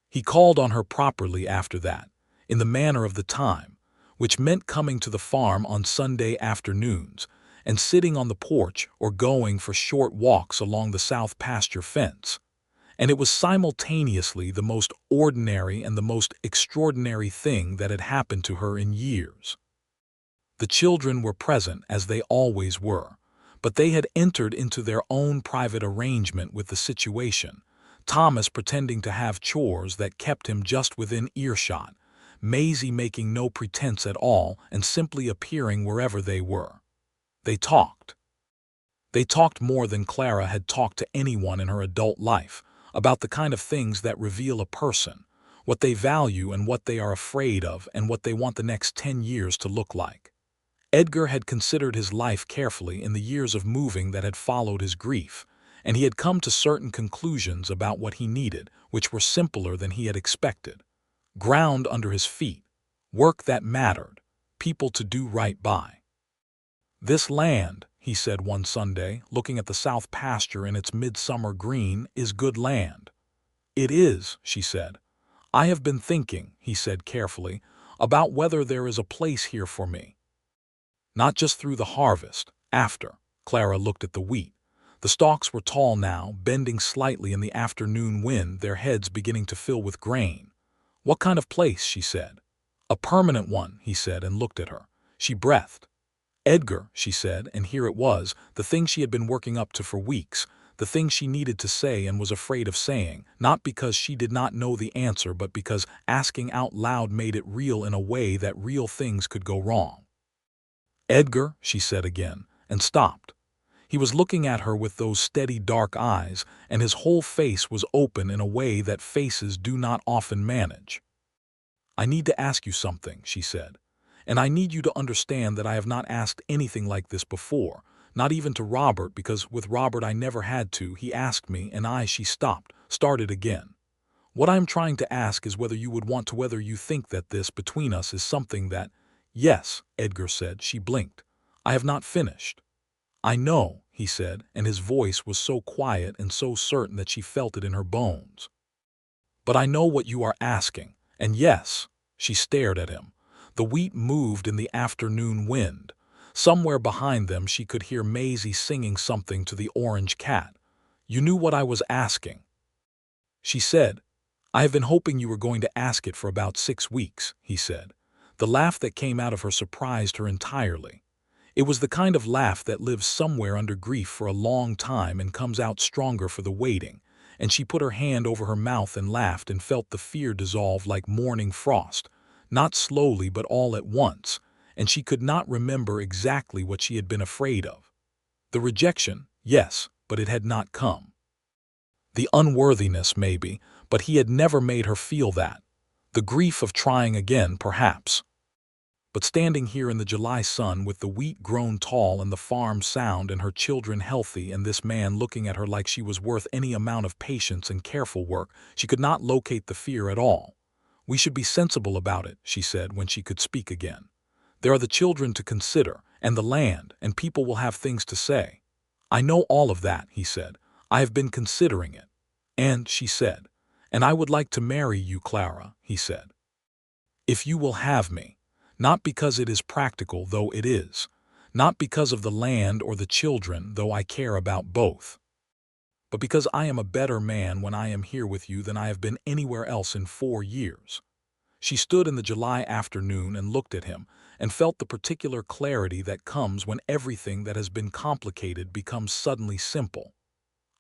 He called on her properly after that, in the manner of the time, which meant coming to the farm on Sunday afternoons and sitting on the porch or going for short walks along the south pasture fence. And it was simultaneously the most ordinary and the most extraordinary thing that had happened to her in years. The children were present, as they always were, but they had entered into their own private arrangement with the situation, Thomas pretending to have chores that kept him just within earshot, Maisie making no pretense at all and simply appearing wherever they were. They talked. They talked more than Clara had talked to anyone in her adult life, about the kind of things that reveal a person, what they value and what they are afraid of and what they want the next 10 years to look like. Edgar had considered his life carefully in the years of moving that had followed his grief, and he had come to certain conclusions about what he needed, which were simpler than he had expected. Ground under his feet, work that mattered, people to do right by. "This land," he said one Sunday, looking at the south pasture in its midsummer green, "is good land." "It is," she said. "I have been thinking," he said carefully, "about whether there is a place here for me. Not just through the harvest, after." Clara looked at the wheat. The stalks were tall now, bending slightly in the afternoon wind, their heads beginning to fill with grain. "What kind of place?" she said. "A permanent one," he said, and looked at her. She breathed. "Edgar," she said, and here it was, the thing she had been working up to for weeks, the thing she needed to say and was afraid of saying, not because she did not know the answer but because asking out loud made it real in a way that real things could go wrong. "Edgar," she said again, and stopped. He was looking at her with those steady dark eyes, and his whole face was open in a way that faces do not often manage. "I need to ask you something," she said. "And I need you to understand that I have not asked anything like this before, not even to Robert, because with Robert I never had to. He asked me, and she started again. What I am trying to ask is whether you would want to, whether you think that this between us is something that—" "Yes," Edgar said. She blinked. "I have not finished." "I know," he said, and his voice was so quiet and so certain that she felt it in her bones. "But I know what you are asking, and yes." She stared at him. The wheat moved in the afternoon wind. Somewhere behind them she could hear Maisie singing something to the orange cat. "You knew what I was asking." She said. "I have been hoping you were going to ask it for about 6 weeks," he said. The laugh that came out of her surprised her entirely. It was the kind of laugh that lives somewhere under grief for a long time and comes out stronger for the waiting, and she put her hand over her mouth and laughed and felt the fear dissolve like morning frost, not slowly but all at once, and she could not remember exactly what she had been afraid of. The rejection, yes, but it had not come. The unworthiness, maybe, but he had never made her feel that. The grief of trying again, perhaps. But standing here in the July sun with the wheat grown tall and the farm sound and her children healthy and this man looking at her like she was worth any amount of patience and careful work, she could not locate the fear at all. "We should be sensible about it," she said when she could speak again. "There are the children to consider, and the land, and people will have things to say." "I know all of that," he said. "I have been considering it." "And," she said, "and I would like to marry you, Clara," he said. "If you will have me. Not because it is practical, though it is. Not because of the land or the children, though I care about both. But because I am a better man when I am here with you than I have been anywhere else in 4 years. She stood in the July afternoon and looked at him, and felt the particular clarity that comes when everything that has been complicated becomes suddenly simple.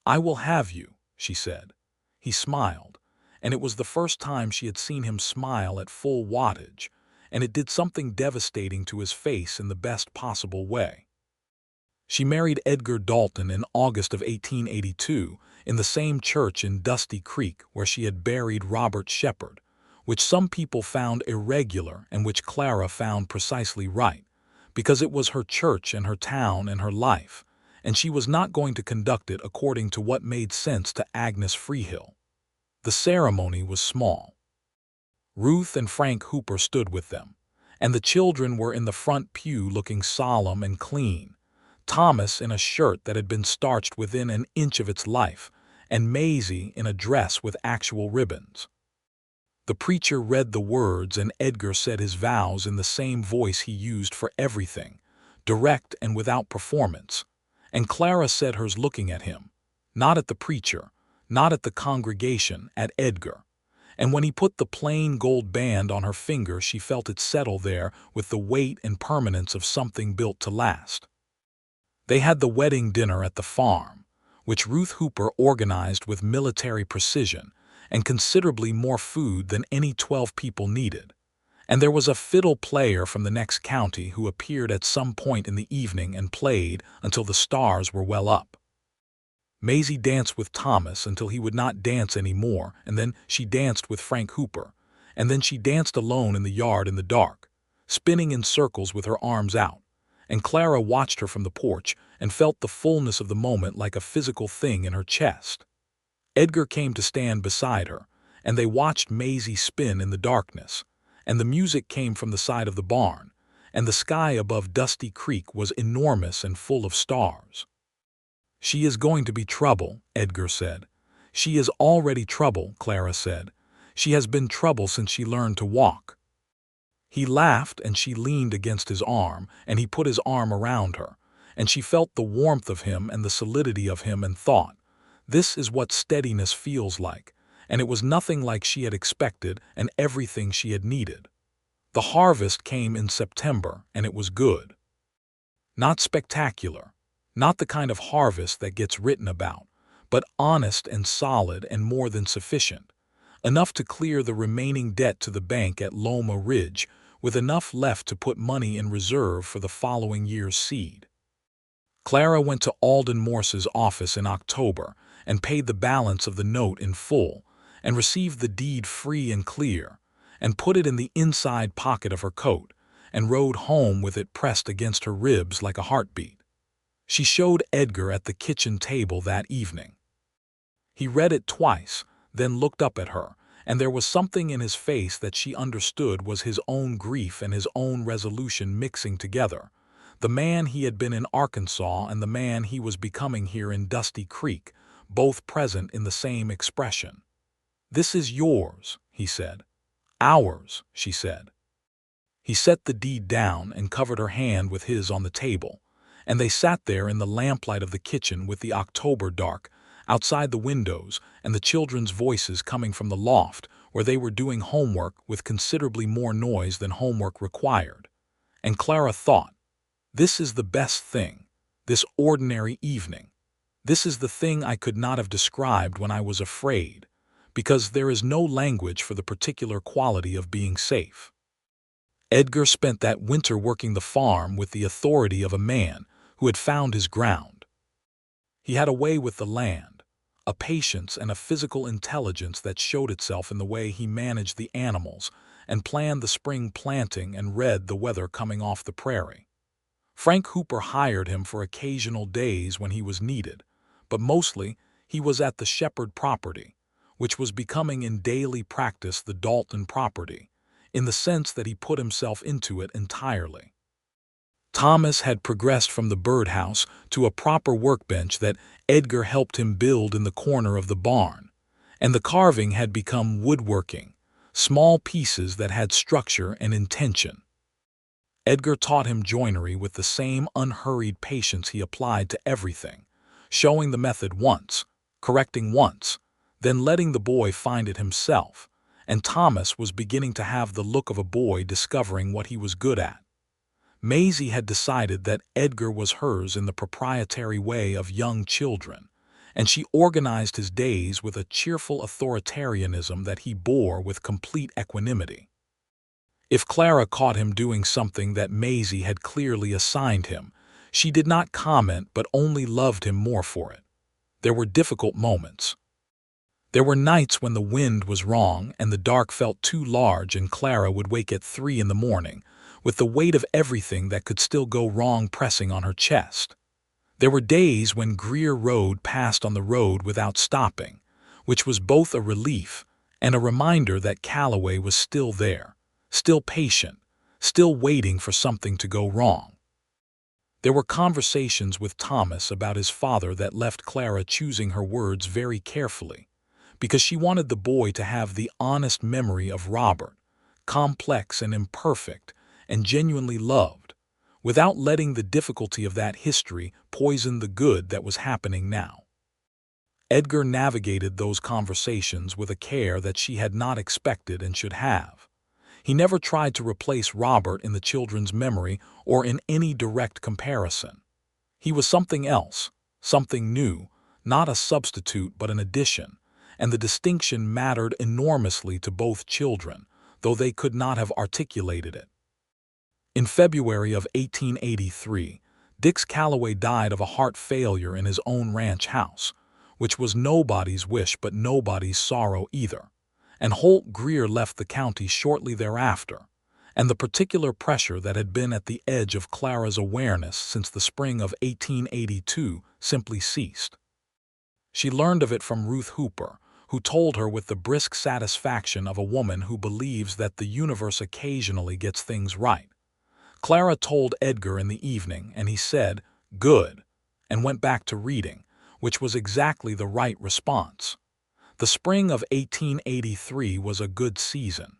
"I will have you," she said. He smiled, and it was the first time she had seen him smile at full wattage, and it did something devastating to his face in the best possible way. She married Edgar Dalton in August of 1882 in the same church in Dusty Creek where she had buried Robert Shepard, which some people found irregular and which Clara found precisely right, because it was her church and her town and her life, and she was not going to conduct it according to what made sense to Agnes Freehill. The ceremony was small. Ruth and Frank Hooper stood with them, and the children were in the front pew looking solemn and clean, Thomas in a shirt that had been starched within an inch of its life, and Maisie in a dress with actual ribbons. The preacher read the words and Edgar said his vows in the same voice he used for everything, direct and without performance, and Clara said hers looking at him, not at the preacher, not at the congregation, at Edgar. and when he put the plain gold band on her finger, she felt it settle there with the weight and permanence of something built to last. They had the wedding dinner at the farm, which Ruth Hooper organized with military precision and considerably more food than any 12 people needed. And there was a fiddle player from the next county who appeared at some point in the evening and played until the stars were well up. Maisie danced with Thomas until he would not dance any more, and then she danced with Frank Hooper, and then she danced alone in the yard in the dark, spinning in circles with her arms out, and Clara watched her from the porch and felt the fullness of the moment like a physical thing in her chest. Edgar came to stand beside her, and they watched Maisie spin in the darkness, and the music came from the side of the barn, and the sky above Dusty Creek was enormous and full of stars. "She is going to be trouble," Edgar said. "She is already trouble," Clara said. "She has been trouble since she learned to walk." He laughed, and she leaned against his arm, and he put his arm around her, and she felt the warmth of him and the solidity of him and thought, this is what steadiness feels like, and it was nothing like she had expected and everything she had needed. The harvest came in September, and it was good. Not spectacular. Not the kind of harvest that gets written about, but honest and solid and more than sufficient. Enough to clear the remaining debt to the bank at Loma Ridge, with enough left to put money in reserve for the following year's seed. Clara went to Alden Morse's office in October and paid the balance of the note in full, and received the deed free and clear, and put it in the inside pocket of her coat, and rode home with it pressed against her ribs like a heartbeat. She showed Edgar at the kitchen table that evening. He read it twice, then looked up at her, and there was something in his face that she understood was his own grief and his own resolution mixing together. The man he had been in Arkansas and the man he was becoming here in Dusty Creek, both present in the same expression. "This is yours," he said. "Ours," she said. He set the deed down and covered her hand with his on the table, and they sat there in the lamplight of the kitchen with the October dark outside the windows and the children's voices coming from the loft where they were doing homework with considerably more noise than homework required. And Clara thought, this is the best thing, this ordinary evening. This is the thing I could not have described when I was afraid, because there is no language for the particular quality of being safe. Edgar spent that winter working the farm with the authority of a man who had found his ground. He had a way with the land, a patience and a physical intelligence that showed itself in the way he managed the animals and planned the spring planting and read the weather coming off the prairie. Frank Hooper hired him for occasional days when he was needed, but mostly he was at the Shepard property, which was becoming in daily practice the Dalton property, in the sense that he put himself into it entirely. Thomas had progressed from the birdhouse to a proper workbench that Edgar helped him build in the corner of the barn, and the carving had become woodworking, small pieces that had structure and intention. Edgar taught him joinery with the same unhurried patience he applied to everything, showing the method once, correcting once, then letting the boy find it himself, and Thomas was beginning to have the look of a boy discovering what he was good at. Maisie had decided that Edgar was hers in the proprietary way of young children, and she organized his days with a cheerful authoritarianism that he bore with complete equanimity. If Clara caught him doing something that Maisie had clearly assigned him, she did not comment but only loved him more for it. There were difficult moments. There were nights when the wind was wrong and the dark felt too large and Clara would wake at 3 in the morning, with the weight of everything that could still go wrong pressing on her chest. There were days when Greer Road passed on the road without stopping, which was both a relief and a reminder that Calloway was still there, still patient, still waiting for something to go wrong. There were conversations with Thomas about his father that left Clara choosing her words very carefully, because she wanted the boy to have the honest memory of Robert, complex and imperfect, and genuinely loved, without letting the difficulty of that history poison the good that was happening now. Edgar navigated those conversations with a care that she had not expected and should have. He never tried to replace Robert in the children's memory or in any direct comparison. He was something else, something new, not a substitute but an addition, and the distinction mattered enormously to both children, though they could not have articulated it. In February of 1883, Dix Calloway died of a heart failure in his own ranch house, which was nobody's wish but nobody's sorrow either, and Holt Greer left the county shortly thereafter, and the particular pressure that had been at the edge of Clara's awareness since the spring of 1882 simply ceased. She learned of it from Ruth Hooper, who told her with the brisk satisfaction of a woman who believes that the universe occasionally gets things right. Clara told Edgar in the evening, and he said, "Good," and went back to reading, which was exactly the right response. The spring of 1883 was a good season.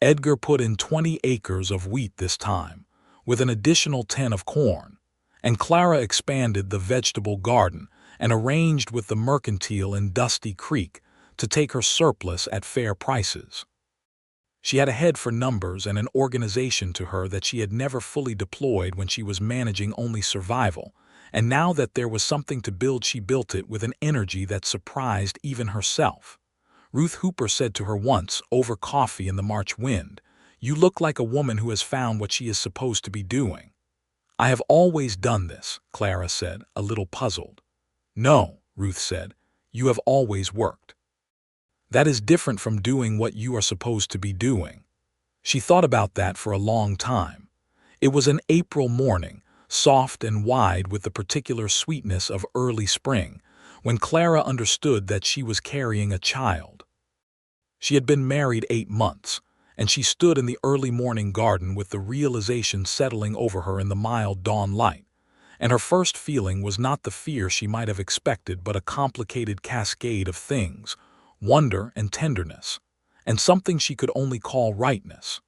Edgar put in 20 acres of wheat this time, with an additional 10 of corn, and Clara expanded the vegetable garden and arranged with the mercantile in Dusty Creek to take her surplus at fair prices. She had a head for numbers and an organization to her that she had never fully deployed when she was managing only survival, and now that there was something to build, she built it with an energy that surprised even herself. Ruth Hooper said to her once, over coffee in the March wind, "You look like a woman who has found what she is supposed to be doing." "I have always done this," Clara said, a little puzzled. "No," Ruth said, "you have always worked. That is different from doing what you are supposed to be doing." She thought about that for a long time. It was an April morning, soft and wide with the particular sweetness of early spring, when Clara understood that she was carrying a child. She had been married 8 months, and she stood in the early morning garden with the realization settling over her in the mild dawn light, and her first feeling was not the fear she might have expected but a complicated cascade of things, wonder and tenderness, and something she could only call rightness.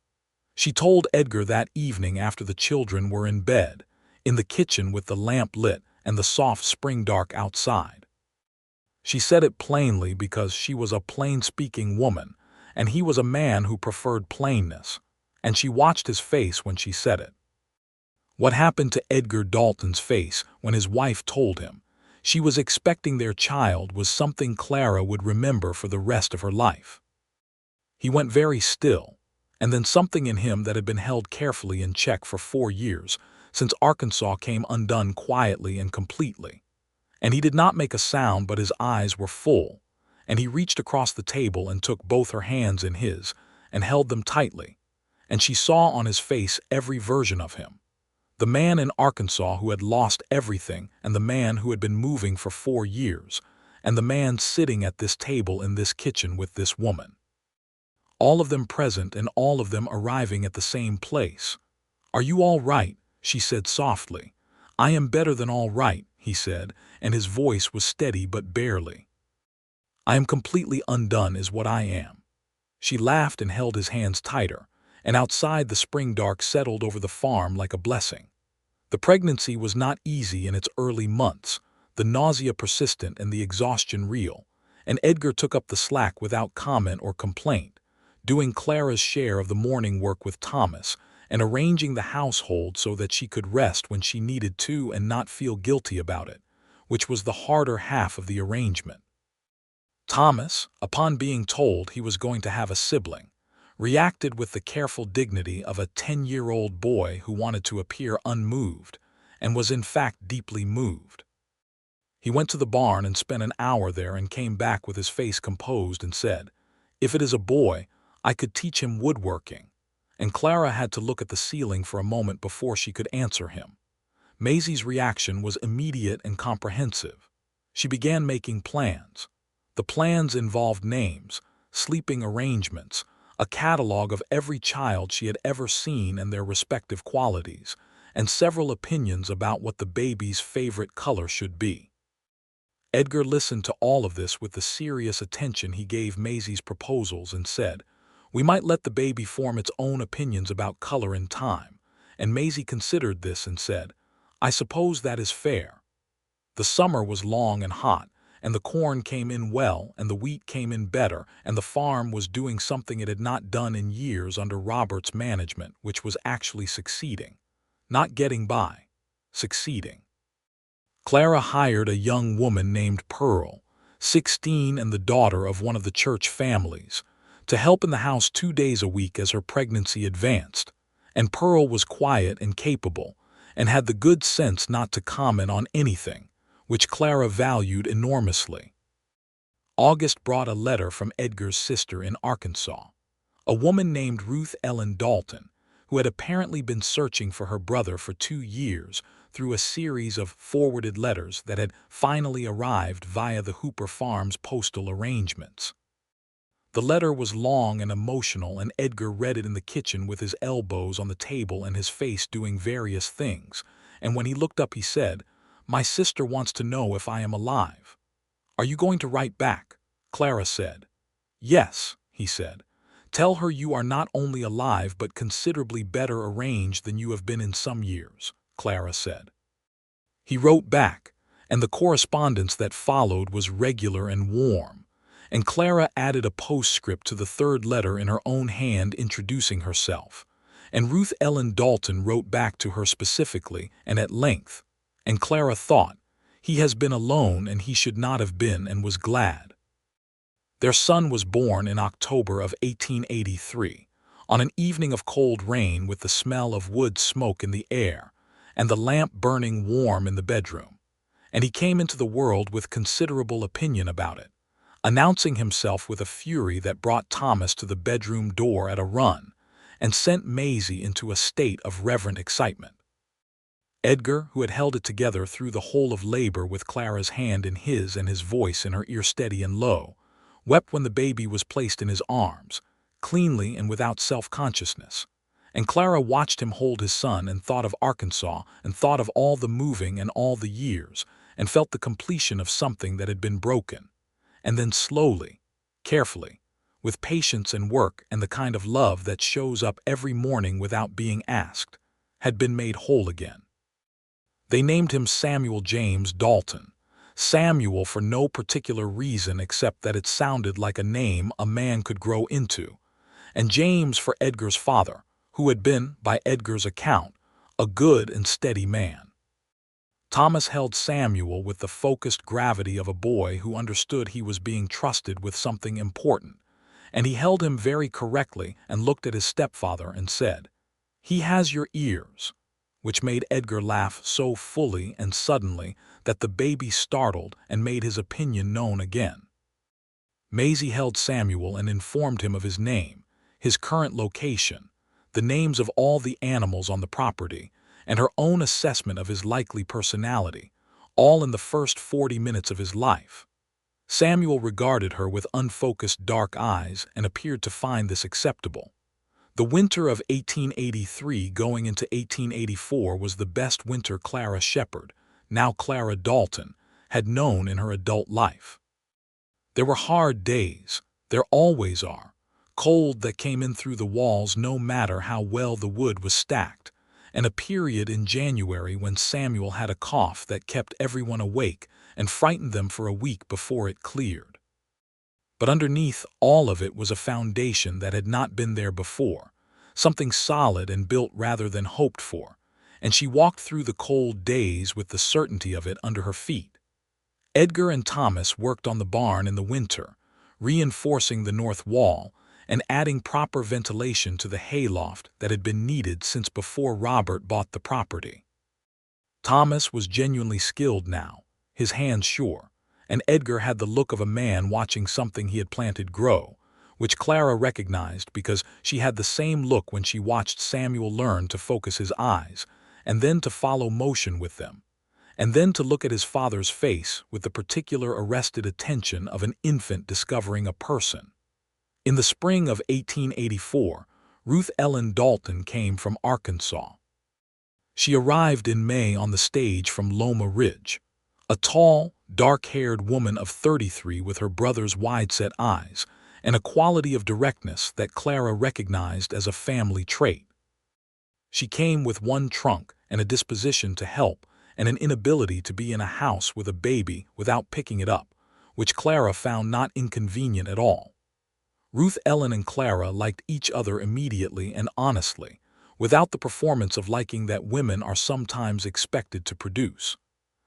She told Edgar that evening after the children were in bed, in the kitchen with the lamp lit and the soft spring dark outside. She said it plainly because she was a plain-speaking woman, and he was a man who preferred plainness, and she watched his face when she said it. What happened to Edgar Dalton's face when his wife told him she was expecting their child was something Clara would remember for the rest of her life. He went very still, and then something in him that had been held carefully in check for 4 years, since Arkansas, came undone quietly and completely. And he did not make a sound, but his eyes were full, and he reached across the table and took both her hands in his and held them tightly, and she saw on his face every version of him. The man in Arkansas who had lost everything, and the man who had been moving for 4 years, and the man sitting at this table in this kitchen with this woman. All of them present and all of them arriving at the same place. "Are you all right?" she said softly. "I am better than all right," he said, and his voice was steady but barely. "I am completely undone is what I am." She laughed and held his hands tighter, and outside the spring dark settled over the farm like a blessing. The pregnancy was not easy in its early months, the nausea persistent and the exhaustion real, and Edgar took up the slack without comment or complaint, doing Clara's share of the morning work with Thomas and arranging the household so that she could rest when she needed to and not feel guilty about it, which was the harder half of the arrangement. Thomas, upon being told he was going to have a sibling, reacted with the careful dignity of a 10-year-old boy who wanted to appear unmoved, and was in fact deeply moved. He went to the barn and spent an hour there and came back with his face composed and said, "If it is a boy, I could teach him woodworking," and Clara had to look at the ceiling for a moment before she could answer him. Maisie's reaction was immediate and comprehensive. She began making plans. The plans involved names, sleeping arrangements, a catalog of every child she had ever seen and their respective qualities, and several opinions about what the baby's favorite color should be. Edgar listened to all of this with the serious attention he gave Maisie's proposals and said, "We might let the baby form its own opinions about color in time," and Maisie considered this and said, "I suppose that is fair." The summer was long and hot, and the corn came in well, and the wheat came in better, and the farm was doing something it had not done in years under Robert's management, which was actually succeeding. Not getting by. Succeeding. Clara hired a young woman named Pearl, 16 and the daughter of one of the church families, to help in the house 2 days a week as her pregnancy advanced, and Pearl was quiet and capable, and had the good sense not to comment on anything, which Clara valued enormously. August brought a letter from Edgar's sister in Arkansas, a woman named Ruth Ellen Dalton, who had apparently been searching for her brother for 2 years through a series of forwarded letters that had finally arrived via the Hooper Farm's postal arrangements. The letter was long and emotional, and Edgar read it in the kitchen with his elbows on the table and his face doing various things, and when he looked up he said, "My sister wants to know if I am alive." "Are you going to write back?" Clara said. "Yes," he said. "Tell her you are not only alive but considerably better arranged than you have been in some years," Clara said. He wrote back, and the correspondence that followed was regular and warm, and Clara added a postscript to the third letter in her own hand introducing herself, and Ruth Ellen Dalton wrote back to her specifically and at length, and Clara thought, "He has been alone and he should not have been," and was glad. Their son was born in October of 1883, on an evening of cold rain with the smell of wood smoke in the air, and the lamp burning warm in the bedroom, and he came into the world with considerable opinion about it, announcing himself with a fury that brought Thomas to the bedroom door at a run, and sent Maisie into a state of reverent excitement. Edgar, who had held it together through the whole of labor with Clara's hand in his and his voice in her ear steady and low, wept when the baby was placed in his arms, cleanly and without self-consciousness, and Clara watched him hold his son and thought of Arkansas and thought of all the moving and all the years, and felt the completion of something that had been broken, and then slowly, carefully, with patience and work and the kind of love that shows up every morning without being asked, had been made whole again. They named him Samuel James Dalton, Samuel for no particular reason except that it sounded like a name a man could grow into, and James for Edgar's father, who had been, by Edgar's account, a good and steady man. Thomas held Samuel with the focused gravity of a boy who understood he was being trusted with something important, and he held him very correctly and looked at his stepfather and said, "He has your ears," which made Edgar laugh so fully and suddenly that the baby startled and made his opinion known again. Maisie held Samuel and informed him of his name, his current location, the names of all the animals on the property, and her own assessment of his likely personality, all in the first 40 minutes of his life. Samuel regarded her with unfocused dark eyes and appeared to find this acceptable. The winter of 1883 going into 1884 was the best winter Clara Shepard, now Clara Dalton, had known in her adult life. There were hard days, there always are, cold that came in through the walls no matter how well the wood was stacked, and a period in January when Samuel had a cough that kept everyone awake and frightened them for a week before it cleared. But underneath all of it was a foundation that had not been there before, something solid and built rather than hoped for, and she walked through the cold days with the certainty of it under her feet. Edgar and Thomas worked on the barn in the winter, reinforcing the north wall and adding proper ventilation to the hayloft that had been needed since before Robert bought the property. Thomas was genuinely skilled now, his hands sure, and Edgar had the look of a man watching something he had planted grow, which Clara recognized because she had the same look when she watched Samuel learn to focus his eyes, and then to follow motion with them, and then to look at his father's face with the particular arrested attention of an infant discovering a person. In the spring of 1884, Ruth Ellen Dalton came from Arkansas. She arrived in May on the stage from Loma Ridge, a tall, dark-haired woman of 33 with her brother's wide-set eyes and a quality of directness that Clara recognized as a family trait. She came with one trunk and a disposition to help and an inability to be in a house with a baby without picking it up, which Clara found not inconvenient at all. Ruth Ellen and Clara liked each other immediately and honestly, without the performance of liking that women are sometimes expected to produce.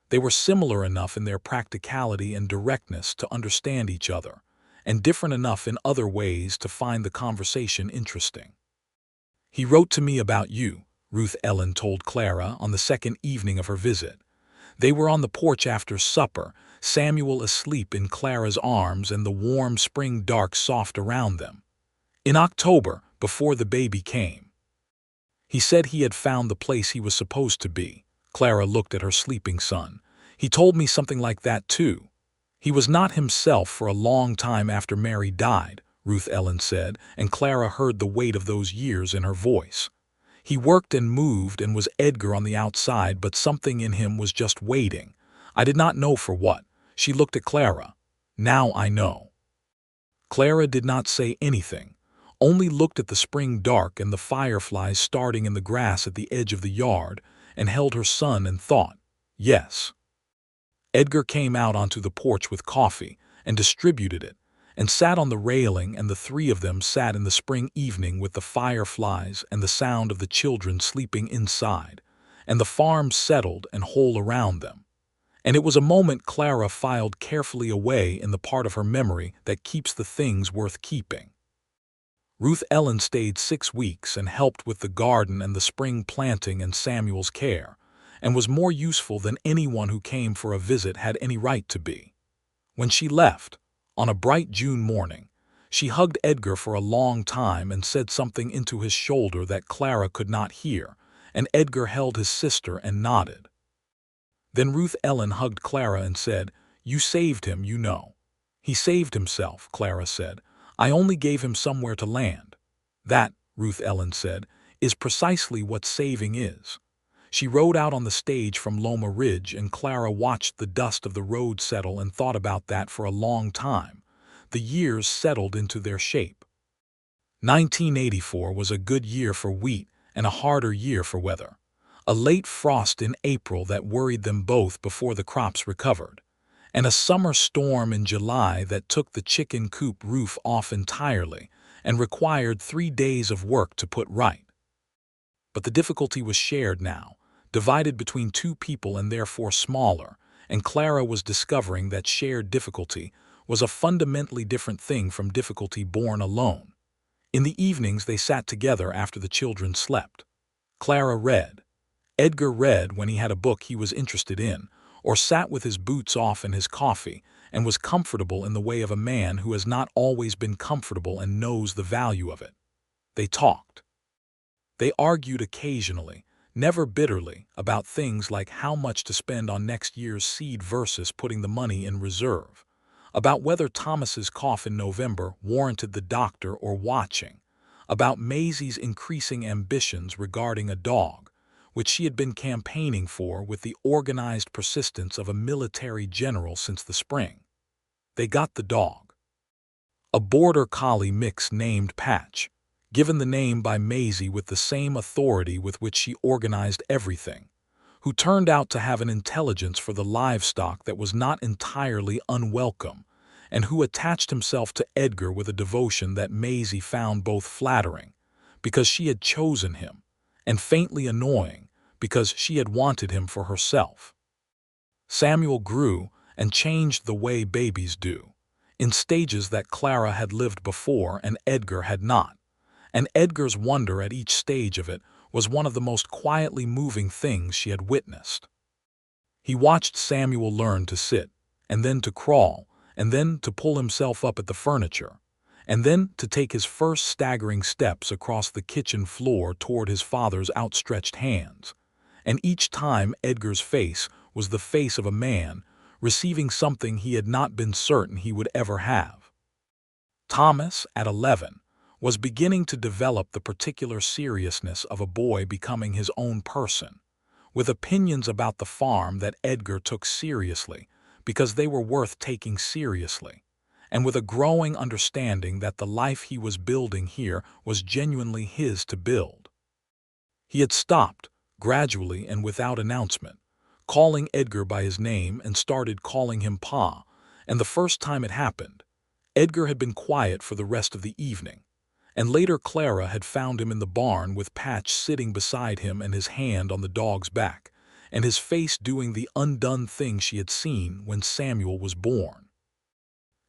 They were similar enough in their practicality and directness to understand each other, and different enough in other ways to find the conversation interesting. "He wrote to me about you," Ruth Ellen told Clara on the second evening of her visit. They were on the porch after supper, Samuel asleep in Clara's arms and the warm spring dark soft around them. "In October, before the baby came. He said he had found the place he was supposed to be." Clara looked at her sleeping son. "He told me something like that too. He was not himself for a long time after Mary died," Ruth Ellen said, and Clara heard the weight of those years in her voice. "He worked and moved and was Edgar on the outside, but something in him was just waiting. I did not know for what." She looked at Clara. "Now I know." Clara did not say anything, only looked at the spring dark and the fireflies starting in the grass at the edge of the yard, and held her son and thought, "Yes." Edgar came out onto the porch with coffee and distributed it, and sat on the railing, and the three of them sat in the spring evening with the fireflies and the sound of the children sleeping inside, and the farm settled and whole around them. And it was a moment Clara filed carefully away in the part of her memory that keeps the things worth keeping. Ruth Ellen stayed 6 weeks and helped with the garden and the spring planting and Samuel's care, and was more useful than anyone who came for a visit had any right to be. When she left, on a bright June morning, she hugged Edgar for a long time and said something into his shoulder that Clara could not hear, and Edgar held his sister and nodded. Then Ruth Ellen hugged Clara and said, "You saved him, you know." "He saved himself," Clara said. "I only gave him somewhere to land." "That," Ruth Ellen said, "is precisely what saving is." She rode out on the stage from Loma Ridge, and Clara watched the dust of the road settle and thought about that for a long time. The years settled into their shape. 1984 was a good year for wheat and a harder year for weather. A late frost in April that worried them both before the crops recovered, and a summer storm in July that took the chicken coop roof off entirely and required 3 days of work to put right. But the difficulty was shared now, divided between 2 people and therefore smaller, and Clara was discovering that shared difficulty was a fundamentally different thing from difficulty borne alone. In the evenings they sat together after the children slept. Clara read. Edgar read when he had a book he was interested in, or sat with his boots off and his coffee, and was comfortable in the way of a man who has not always been comfortable and knows the value of it. They talked. They argued occasionally, never bitterly, about things like how much to spend on next year's seed versus putting the money in reserve, about whether Thomas's cough in November warranted the doctor or watching, about Maisie's increasing ambitions regarding a dog, which she had been campaigning for with the organized persistence of a military general since the spring. They got the dog. A border collie mix named Patch, given the name by Maisie with the same authority with which she organized everything, who turned out to have an intelligence for the livestock that was not entirely unwelcome, and who attached himself to Edgar with a devotion that Maisie found both flattering, because she had chosen him, and faintly annoying, because she had wanted him for herself. Samuel grew and changed the way babies do, in stages that Clara had lived before and Edgar had not, and Edgar's wonder at each stage of it was one of the most quietly moving things she had witnessed. He watched Samuel learn to sit, and then to crawl, and then to pull himself up at the furniture, and then to take his first staggering steps across the kitchen floor toward his father's outstretched hands. And each time Edgar's face was the face of a man receiving something he had not been certain he would ever have. Thomas, at 11, was beginning to develop the particular seriousness of a boy becoming his own person, with opinions about the farm that Edgar took seriously because they were worth taking seriously, and with a growing understanding that the life he was building here was genuinely his to build. He had stopped, gradually and without announcement, calling Edgar by his name and started calling him Pa, and the first time it happened, Edgar had been quiet for the rest of the evening, and later Clara had found him in the barn with Patch sitting beside him and his hand on the dog's back, and his face doing the undone thing she had seen when Samuel was born.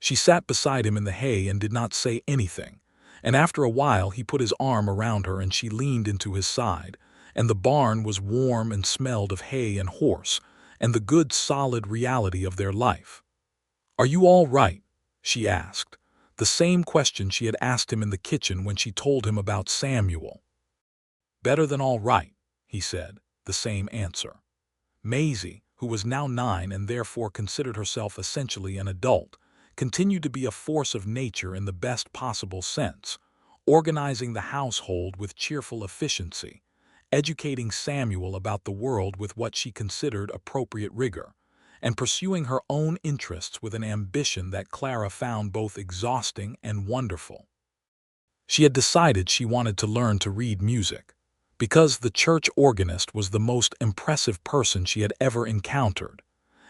She sat beside him in the hay and did not say anything, and after a while he put his arm around her and she leaned into his side, and the barn was warm and smelled of hay and horse, and the good solid reality of their life. "Are you all right?" she asked, the same question she had asked him in the kitchen when she told him about Samuel. "Better than all right," he said, the same answer. Maisie, who was now 9 and therefore considered herself essentially an adult, continued to be a force of nature in the best possible sense, organizing the household with cheerful efficiency, educating Samuel about the world with what she considered appropriate rigor, and pursuing her own interests with an ambition that Clara found both exhausting and wonderful. She had decided she wanted to learn to read music, because the church organist was the most impressive person she had ever encountered,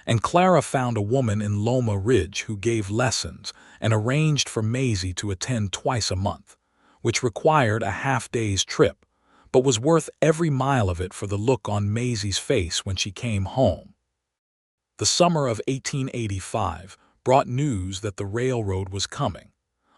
and Clara found a woman in Loma Ridge who gave lessons and arranged for Maisie to attend twice a month, which required a half-day's trip, but was worth every mile of it for the look on Maisie's face when she came home. The summer of 1885 brought news that the railroad was coming,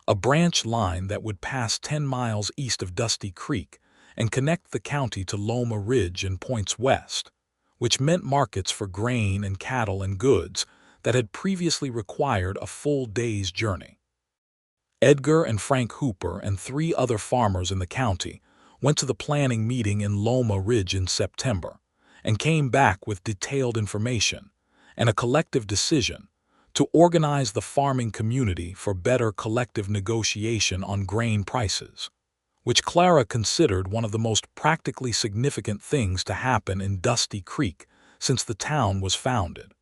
a branch line that would pass 10 miles east of Dusty Creek and connect the county to Loma Ridge and points west, which meant markets for grain and cattle and goods that had previously required a full day's journey. Edgar and Frank Hooper and 3 other farmers in the county went to the planning meeting in Loma Ridge in September and came back with detailed information and a collective decision to organize the farming community for better collective negotiation on grain prices, which Clara considered one of the most practically significant things to happen in Dusty Creek since the town was founded.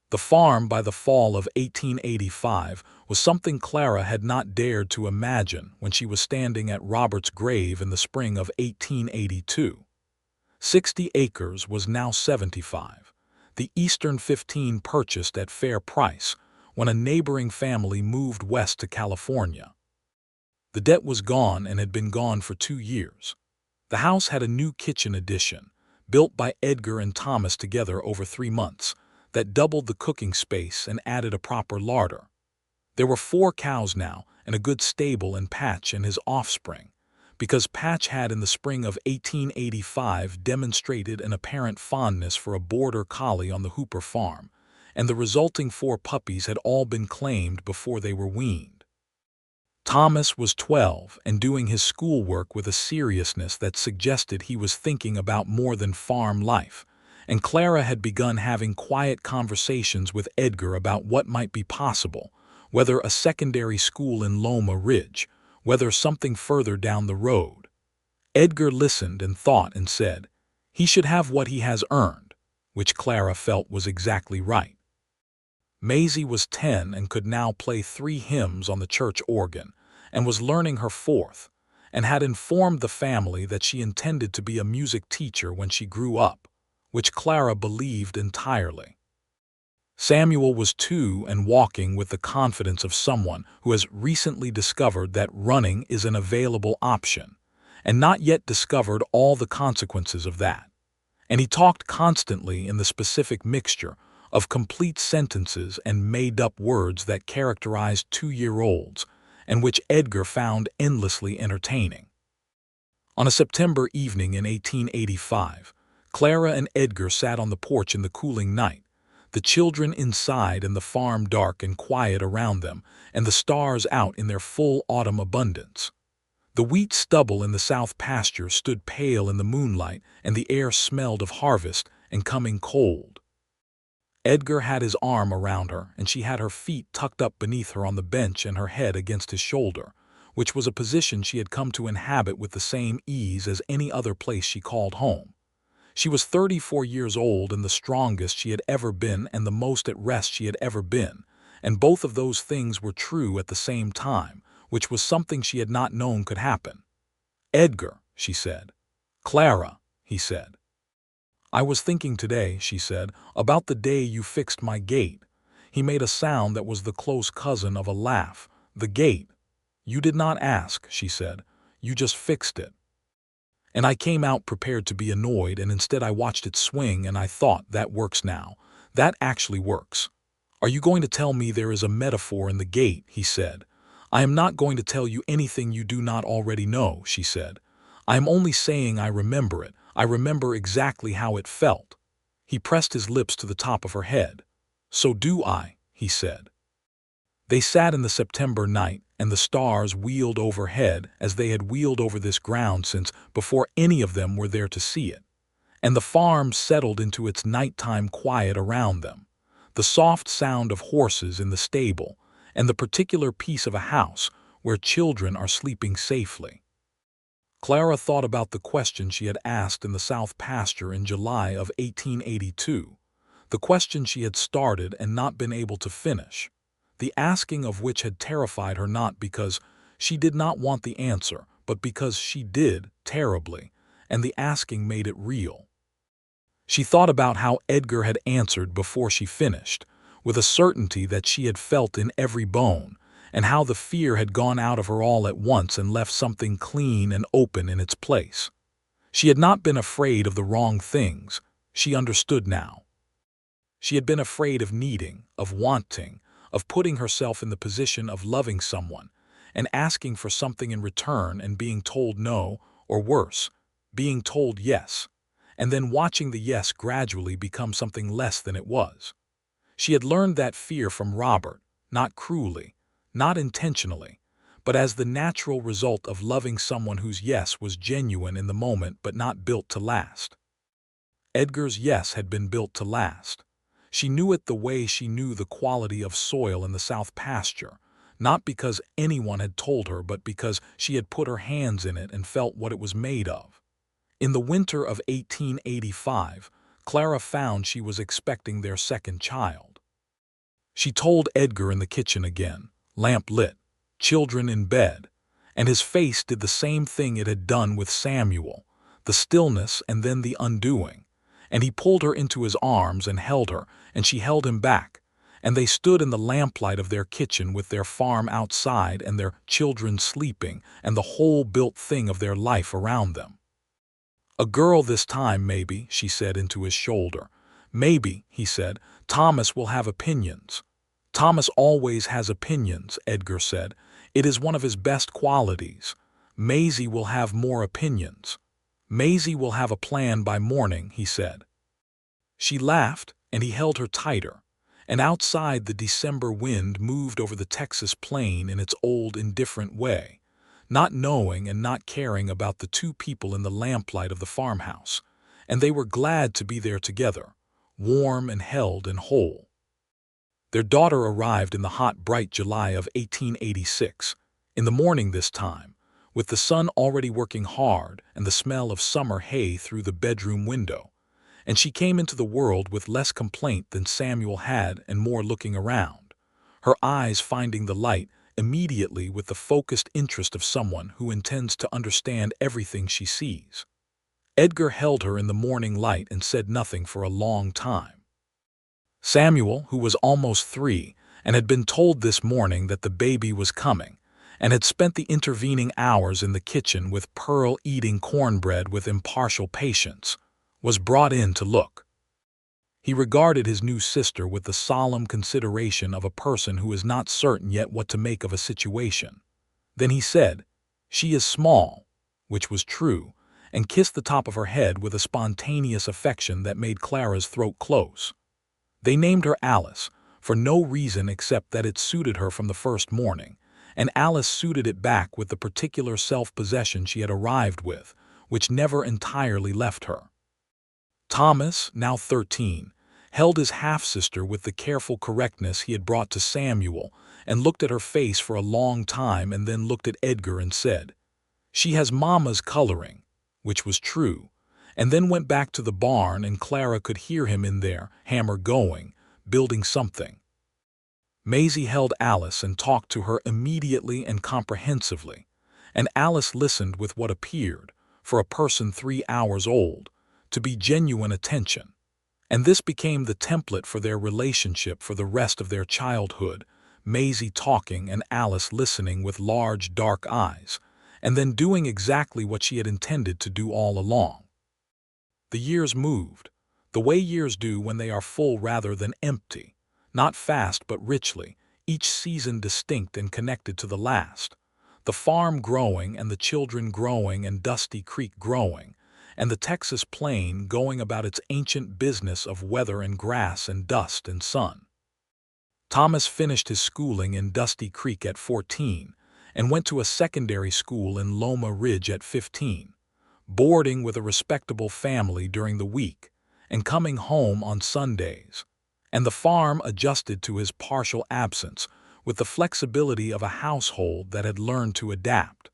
The farm by the fall of 1885 was something Clara had not dared to imagine when she was standing at Robert's grave in the spring of 1882. 60 acres was now 75, the eastern 15 purchased at fair price when a neighboring family moved west to California. The debt was gone and had been gone for 2 years. The house had a new kitchen addition, built by Edgar and Thomas together over 3 months, that doubled the cooking space and added a proper larder. There were 4 cows now and a good stable in Patch and his offspring, because Patch had in the spring of 1885 demonstrated an apparent fondness for a border collie on the Hooper farm, and the resulting 4 puppies had all been claimed before they were weaned. Thomas was 12 and doing his schoolwork with a seriousness that suggested he was thinking about more than farm life, and Clara had begun having quiet conversations with Edgar about what might be possible, whether a secondary school in Loma Ridge, whether something further down the road. Edgar listened and thought and said, he should have what he has earned, which Clara felt was exactly right. Maisie was 10 and could now play 3 hymns on the church organ, and was learning her 4th, and had informed the family that she intended to be a music teacher when she grew up, which Clara believed entirely. Samuel was 2 and walking with the confidence of someone who has recently discovered that running is an available option, and not yet discovered all the consequences of that. And he talked constantly in the specific mixture of complete sentences and made-up words that characterized 2-year-olds, and which Edgar found endlessly entertaining. On a September evening in 1885, Clara and Edgar sat on the porch in the cooling night, the children inside and the farm dark and quiet around them, and the stars out in their full autumn abundance. The wheat stubble in the south pasture stood pale in the moonlight, and the air smelled of harvest and coming cold. Edgar had his arm around her, and she had her feet tucked up beneath her on the bench and her head against his shoulder, which was a position she had come to inhabit with the same ease as any other place she called home. She was 34 years old and the strongest she had ever been and the most at rest she had ever been, and both of those things were true at the same time, which was something she had not known could happen. "Edgar," she said. "Clara," he said. "I was thinking today," she said, "about the day you fixed my gait. He made a sound that was the close cousin of a laugh. "The gate." "You did not ask," she said. "You just fixed it. And I came out prepared to be annoyed, and instead I watched it swing, and I thought, that works now. That actually works." "Are you going to tell me there is a metaphor in the gate?" he said. "I am not going to tell you anything you do not already know," she said. "I am only saying I remember it. I remember exactly how it felt." He pressed his lips to the top of her head. "So do I," he said. They sat in the September night, and the stars wheeled overhead as they had wheeled over this ground since before any of them were there to see it. And the farm settled into its nighttime quiet around them. The soft sound of horses in the stable, and the particular piece of a house where children are sleeping safely. Clara thought about the question she had asked in the South pasture in July of 1882, the question she had started and not been able to finish, the asking of which had terrified her not because she did not want the answer, but because she did, terribly, and the asking made it real. She thought about how Edgar had answered before she finished, with a certainty that she had felt in every bone, and how the fear had gone out of her all at once and left something clean and open in its place. She had not been afraid of the wrong things, she understood now. She had been afraid of needing, of wanting, of putting herself in the position of loving someone, and asking for something in return and being told no, or worse, being told yes, and then watching the yes gradually become something less than it was. She had learned that fear from Robert, not cruelly, not intentionally, but as the natural result of loving someone whose yes was genuine in the moment but not built to last. Edgar's yes had been built to last. She knew it the way she knew the quality of soil in the South pasture, not because anyone had told her, but because she had put her hands in it and felt what it was made of. In the winter of 1885, Clara found she was expecting their second child. She told Edgar in the kitchen again, lamp lit, children in bed, and his face did the same thing it had done with Samuel, the stillness and then the undoing, and he pulled her into his arms and held her, and she held him back, and they stood in the lamplight of their kitchen with their farm outside and their children sleeping and the whole built thing of their life around them. "A girl this time, maybe," she said into his shoulder. "Maybe," he said, "Thomas will have opinions." "Thomas always has opinions," Edgar said. "It is one of his best qualities. Maisie will have more opinions." "Maisie will have a plan by morning," he said. She laughed, and he held her tighter, and outside the December wind moved over the Texas plain in its old indifferent way, not knowing and not caring about the two people in the lamplight of the farmhouse, and they were glad to be there together, warm and held and whole. Their daughter arrived in the hot, bright July of 1886, in the morning this time, with the sun already working hard and the smell of summer hay through the bedroom window, and she came into the world with less complaint than Samuel had and more looking around, her eyes finding the light immediately with the focused interest of someone who intends to understand everything she sees. Edgar held her in the morning light and said nothing for a long time. Samuel, who was almost 3 and had been told this morning that the baby was coming, and had spent the intervening hours in the kitchen with Pearl eating cornbread with impartial patience, was brought in to look. He regarded his new sister with the solemn consideration of a person who is not certain yet what to make of a situation. Then he said, "She is small," which was true, and kissed the top of her head with a spontaneous affection that made Clara's throat close. They named her Alice, for no reason except that it suited her from the first morning, and Alice suited it back with the particular self-possession she had arrived with, which never entirely left her. Thomas, now 13, held his half-sister with the careful correctness he had brought to Samuel and looked at her face for a long time and then looked at Edgar and said, "She has Mama's coloring," which was true, and then went back to the barn, and Clara could hear him in there, hammer going, building something. Maisie held Alice and talked to her immediately and comprehensively, and Alice listened with what appeared, for a person 3 hours old, to be genuine attention. And this became the template for their relationship for the rest of their childhood, Maisie talking and Alice listening with large, dark eyes, and then doing exactly what she had intended to do all along. The years moved, the way years do when they are full rather than empty, not fast but richly, each season distinct and connected to the last. The farm growing and the children growing and Dusty Creek growing, and the Texas plain going about its ancient business of weather and grass and dust and sun. Thomas finished his schooling in Dusty Creek at 14 and went to a secondary school in Loma Ridge at 15, boarding with a respectable family during the week and coming home on Sundays. And the farm adjusted to his partial absence with the flexibility of a household that had learned to adapt.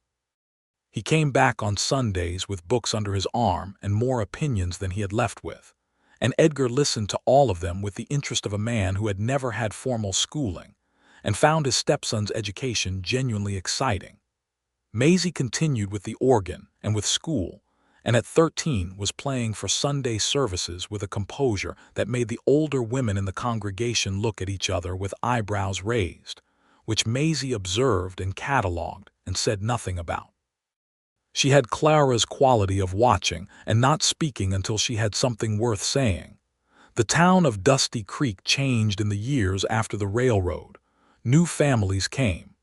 He came back on Sundays with books under his arm and more opinions than he had left with, and Edgar listened to all of them with the interest of a man who had never had formal schooling and found his stepson's education genuinely exciting. Maisie continued with the organ and with school, and at 13 was playing for Sunday services with a composure that made the older women in the congregation look at each other with eyebrows raised, which Maisie observed and catalogued and said nothing about. She had Clara's quality of watching and not speaking until she had something worth saying. The town of Dusty Creek changed in the years after the railroad. New families came.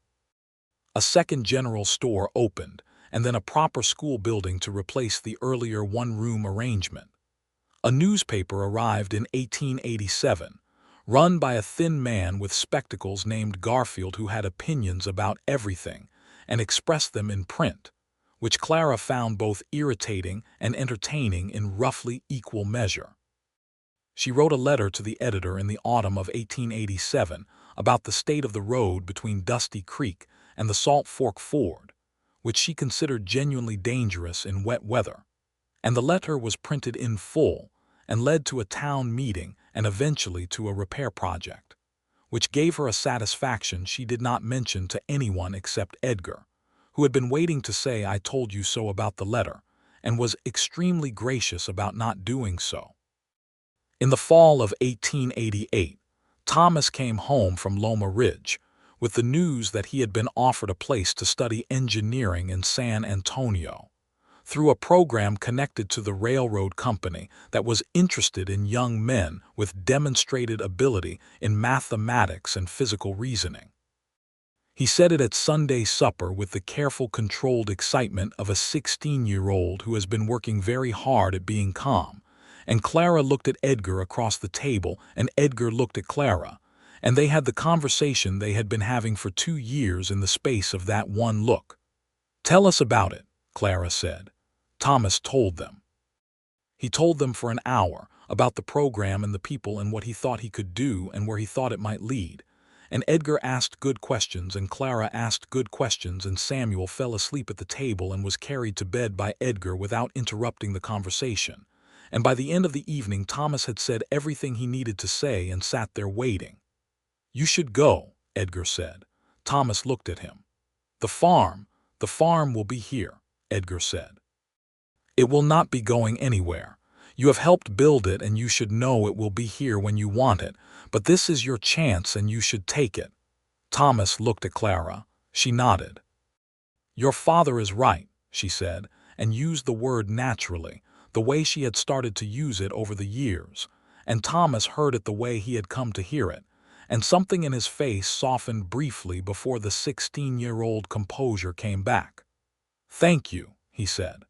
A second general store opened, and then a proper school building to replace the earlier one-room arrangement. A newspaper arrived in 1887, run by a thin man with spectacles named Garfield who had opinions about everything and expressed them in print, which Clara found both irritating and entertaining in roughly equal measure. She wrote a letter to the editor in the autumn of 1887 about the state of the road between Dusty Creek and the Salt Fork Ford, which she considered genuinely dangerous in wet weather, and the letter was printed in full and led to a town meeting and eventually to a repair project, which gave her a satisfaction she did not mention to anyone except Edgar, who had been waiting to say "I told you so" about the letter, and was extremely gracious about not doing so. In the fall of 1888, Thomas came home from Loma Ridge with the news that he had been offered a place to study engineering in San Antonio through a program connected to the railroad company that was interested in young men with demonstrated ability in mathematics and physical reasoning. He said it at Sunday supper with the careful, controlled excitement of a 16-year-old who has been working very hard at being calm, and Clara looked at Edgar across the table, and Edgar looked at Clara, and they had the conversation they had been having for 2 years in the space of that one look. "Tell us about it," Clara said. Thomas told them. He told them for an hour about the program and the people and what he thought he could do and where he thought it might lead. And Edgar asked good questions and Clara asked good questions, and Samuel fell asleep at the table and was carried to bed by Edgar without interrupting the conversation. And by the end of the evening Thomas had said everything he needed to say and sat there waiting. "You should go," Edgar said. Thomas looked at him. The farm will be here," Edgar said. "It will not be going anywhere. You have helped build it and you should know it will be here when you want it, but this is your chance and you should take it." Thomas looked at Clara. She nodded. "Your father is right," she said, and used the word naturally, the way she had started to use it over the years, and Thomas heard it the way he had come to hear it, and something in his face softened briefly before the 16-year-old composure came back. "Thank you," he said.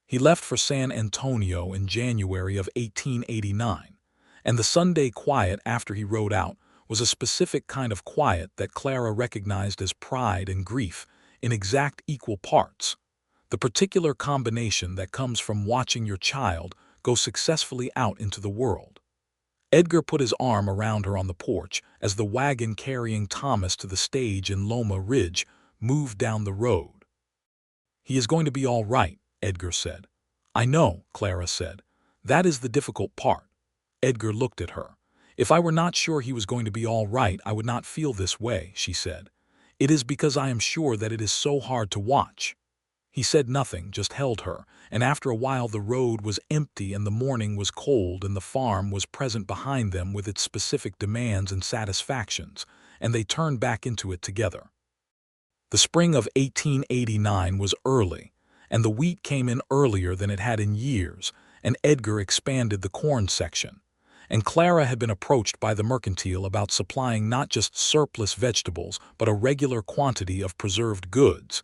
He left for San Antonio in January of 1889, and the Sunday quiet after he rode out was a specific kind of quiet that Clara recognized as pride and grief in exact equal parts, the particular combination that comes from watching your child go successfully out into the world. Edgar put his arm around her on the porch as the wagon carrying Thomas to the stage in Loma Ridge moved down the road. "He is going to be all right," Edgar said. "I know," Clara said. "That is the difficult part." Edgar looked at her. "If I were not sure he was going to be all right, I would not feel this way," she said. "It is because I am sure that it is so hard to watch." He said nothing, just held her, and after a while the road was empty and the morning was cold and the farm was present behind them with its specific demands and satisfactions, and they turned back into it together. The spring of 1889 was early, and the wheat came in earlier than it had in years, and Edgar expanded the corn section. And Clara had been approached by the mercantile about supplying not just surplus vegetables, but a regular quantity of preserved goods,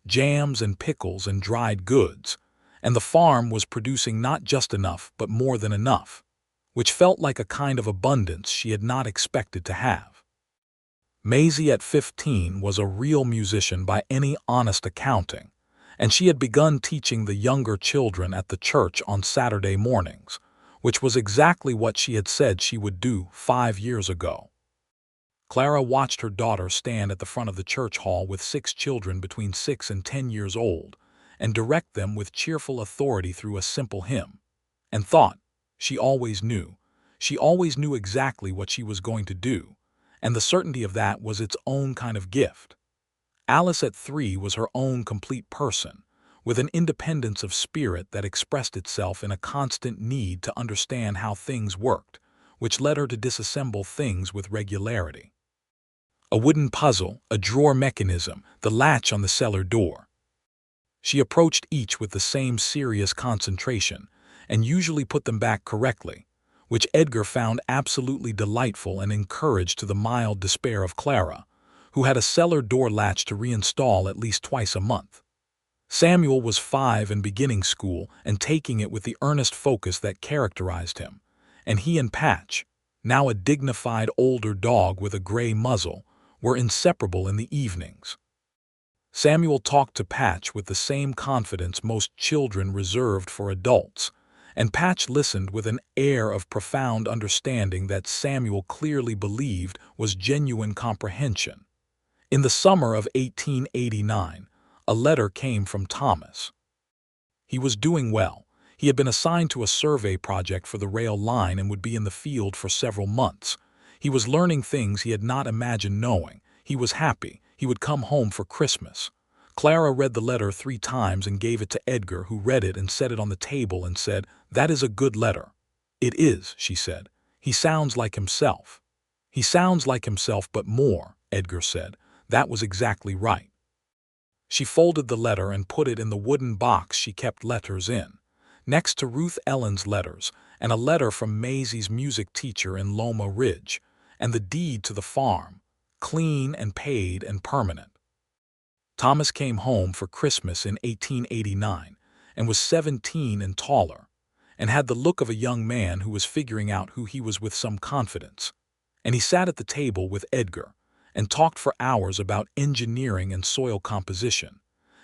jams and pickles and dried goods, and the farm was producing not just enough, but more than enough, which felt like a kind of abundance she had not expected to have. Maisie at 15 was a real musician by any honest accounting, and she had begun teaching the younger children at the church on Saturday mornings, which was exactly what she had said she would do 5 years ago. Clara watched her daughter stand at the front of the church hall with 6 children between 6 and 10 years old and direct them with cheerful authority through a simple hymn, and thought, she always knew exactly what she was going to do, and the certainty of that was its own kind of gift. Alice at 3 was her own complete person, with an independence of spirit that expressed itself in a constant need to understand how things worked, which led her to disassemble things with regularity. A wooden puzzle, a drawer mechanism, the latch on the cellar door. She approached each with the same serious concentration, and usually put them back correctly, which Edgar found absolutely delightful and encouraged to the mild despair of Clara, who had a cellar door latch to reinstall at least twice a month. Samuel was 5 and beginning school and taking it with the earnest focus that characterized him, and he and Patch, now a dignified older dog with a gray muzzle, were inseparable in the evenings. Samuel talked to Patch with the same confidence most children reserved for adults, and Patch listened with an air of profound understanding that Samuel clearly believed was genuine comprehension. In the summer of 1889, a letter came from Thomas. He was doing well. He had been assigned to a survey project for the rail line and would be in the field for several months. He was learning things he had not imagined knowing. He was happy. He would come home for Christmas. Clara read the letter 3 times and gave it to Edgar, who read it and set it on the table and said, "That is a good letter." "It is," she said. "He sounds like himself." "He sounds like himself, but more," Edgar said. That was exactly right. She folded the letter and put it in the wooden box she kept letters in, next to Ruth Ellen's letters and a letter from Maisie's music teacher in Loma Ridge, and the deed to the farm, clean and paid and permanent. Thomas came home for Christmas in 1889 and was 17 and taller, and had the look of a young man who was figuring out who he was with some confidence. And he sat at the table with Edgar and talked for hours about engineering and soil composition,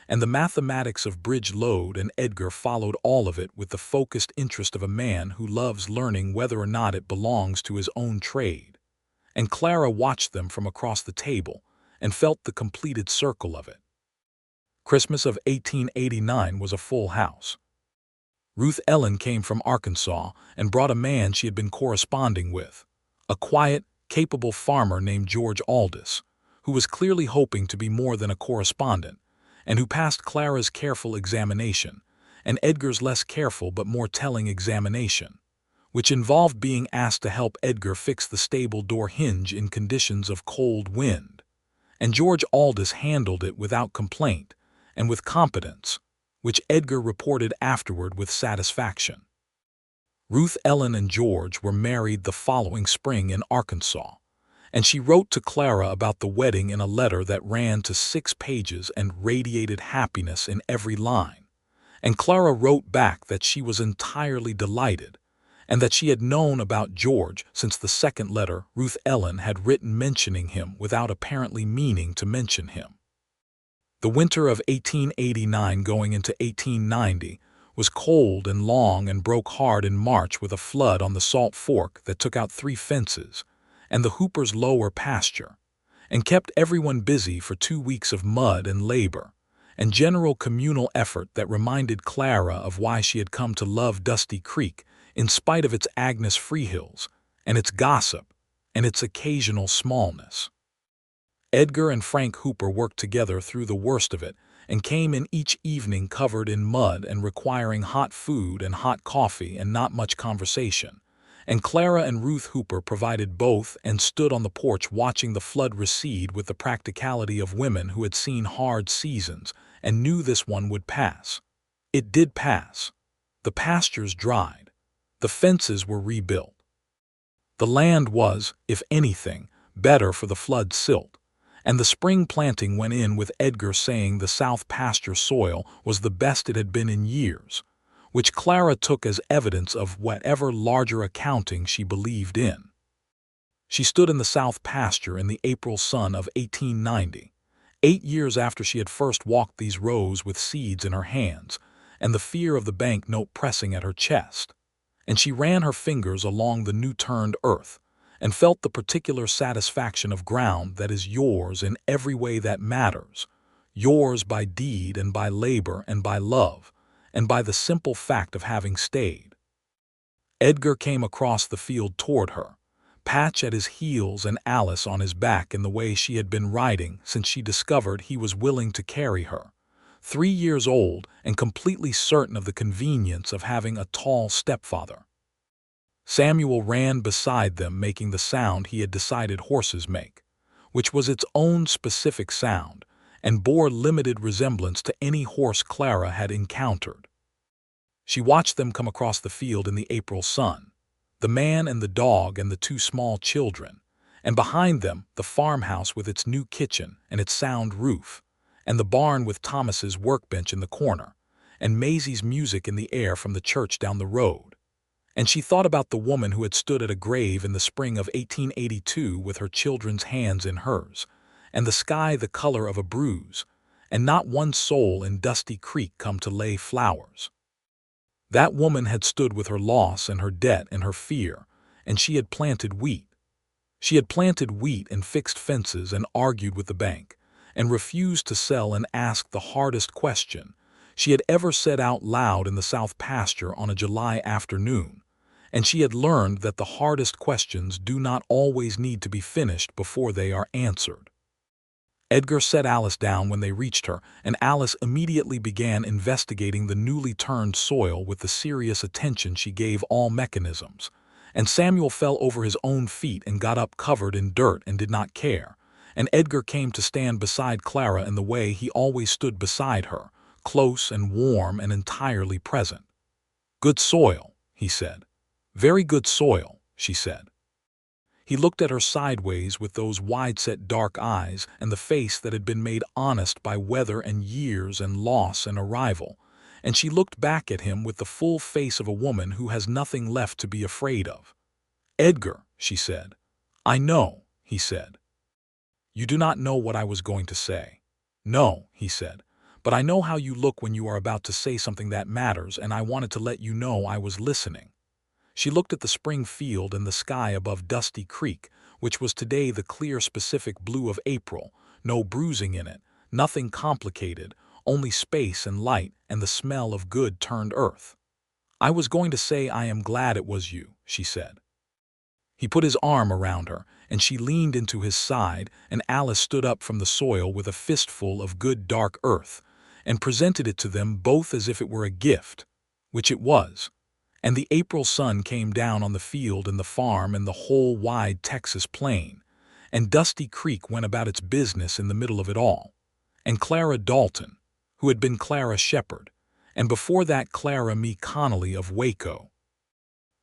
and the mathematics of bridge load, and Edgar followed all of it with the focused interest of a man who loves learning whether or not it belongs to his own trade. And Clara watched them from across the table and felt the completed circle of it. Christmas of 1889 was a full house. Ruth Ellen came from Arkansas and brought a man she had been corresponding with, a quiet, capable farmer named George Aldous, who was clearly hoping to be more than a correspondent, and who passed Clara's careful examination, and Edgar's less careful but more telling examination, which involved being asked to help Edgar fix the stable door hinge in conditions of cold wind. And George Aldous handled it without complaint and with competence, which Edgar reported afterward with satisfaction. Ruth Ellen and George were married the following spring in Arkansas, and she wrote to Clara about the wedding in a letter that ran to 6 pages and radiated happiness in every line. And Clara wrote back that she was entirely delighted, and that she had known about George since the second letter Ruth Ellen had written mentioning him without apparently meaning to mention him. The winter of 1889 going into 1890 was cold and long and broke hard in March with a flood on the Salt Fork that took out 3 fences and the Hoopers' lower pasture, and kept everyone busy for 2 weeks of mud and labor and general communal effort that reminded Clara of why she had come to love Dusty Creek in spite of its Agnes Freehills and its gossip and its occasional smallness. Edgar and Frank Hooper worked together through the worst of it, and came in each evening covered in mud and requiring hot food and hot coffee and not much conversation. And Clara and Ruth Hooper provided both and stood on the porch watching the flood recede with the practicality of women who had seen hard seasons and knew this one would pass. It did pass. The pastures dried. The fences were rebuilt. The land was, if anything, better for the flood silt, and the spring planting went in with Edgar saying the south pasture soil was the best it had been in years, which Clara took as evidence of whatever larger accounting she believed in. She stood in the south pasture in the April sun of 1890, 8 years after she had first walked these rows with seeds in her hands and the fear of the banknote pressing at her chest, and she ran her fingers along the new-turned earth and felt the particular satisfaction of ground that is yours in every way that matters, yours by deed and by labor and by love, and by the simple fact of having stayed. Edgar came across the field toward her, Patch at his heels and Alice on his back in the way she had been riding since she discovered he was willing to carry her, 3 years old and completely certain of the convenience of having a tall stepfather. Samuel ran beside them making the sound he had decided horses make, which was its own specific sound, and bore limited resemblance to any horse Clara had encountered. She watched them come across the field in the April sun, the man and the dog and the 2 small children, and behind them the farmhouse with its new kitchen and its sound roof, and the barn with Thomas's workbench in the corner, and Maisie's music in the air from the church down the road. And she thought about the woman who had stood at a grave in the spring of 1882 with her children's hands in hers, and the sky the color of a bruise, and not one soul in Dusty Creek come to lay flowers. That woman had stood with her loss and her debt and her fear, and she had planted wheat. She had planted wheat and fixed fences and argued with the bank, and refused to sell and asked the hardest question she had ever said out loud in the south pasture on a July afternoon, and she had learned that the hardest questions do not always need to be finished before they are answered. Edgar set Alice down when they reached her, and Alice immediately began investigating the newly turned soil with the serious attention she gave all mechanisms, and Samuel fell over his own feet and got up covered in dirt and did not care, and Edgar came to stand beside Clara in the way he always stood beside her, close and warm and entirely present. "Good soil," he said. "Very good soil," she said. He looked at her sideways with those wide-set dark eyes and the face that had been made honest by weather and years and loss and arrival, and she looked back at him with the full face of a woman who has nothing left to be afraid of. "Edgar," she said. "I know," he said. "You do not know what I was going to say." "No," he said, "but I know how you look when you are about to say something that matters, and I wanted to let you know I was listening." She looked at the spring field and the sky above Dusty Creek, which was today the clear specific blue of April, no bruising in it, nothing complicated, only space and light and the smell of good turned earth. "I was going to say I am glad it was you," she said. He put his arm around her, and she leaned into his side, and Alice stood up from the soil with a fistful of good dark earth, and presented it to them both as if it were a gift, which it was. And the April sun came down on the field and the farm and the whole wide Texas plain, and Dusty Creek went about its business in the middle of it all. And Clara Dalton, who had been Clara Shepard, and before that Clara Me Connolly of Waco,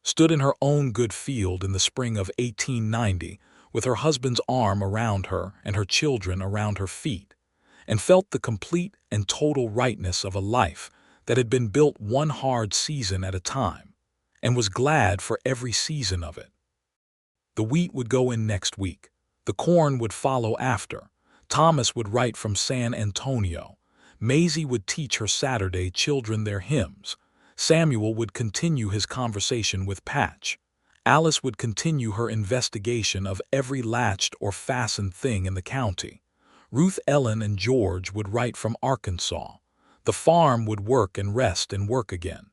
stood in her own good field in the spring of 1890 with her husband's arm around her and her children around her feet, and felt the complete and total rightness of a life that had been built one hard season at a time, and was glad for every season of it. The wheat would go in next week. The corn would follow after. Thomas would write from San Antonio. Maisie would teach her Saturday children their hymns. Samuel would continue his conversation with Patch. Alice would continue her investigation of every latched or fastened thing in the county. Ruth Ellen and George would write from Arkansas. The farm would work and rest and work again.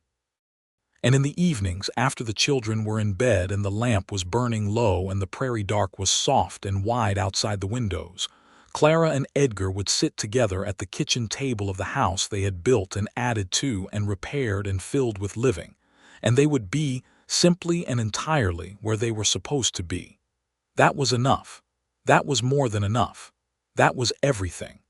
And in the evenings, after the children were in bed and the lamp was burning low and the prairie dark was soft and wide outside the windows, Clara and Edgar would sit together at the kitchen table of the house they had built and added to and repaired and filled with living, and they would be, simply and entirely, where they were supposed to be. That was enough. That was more than enough. That was everything.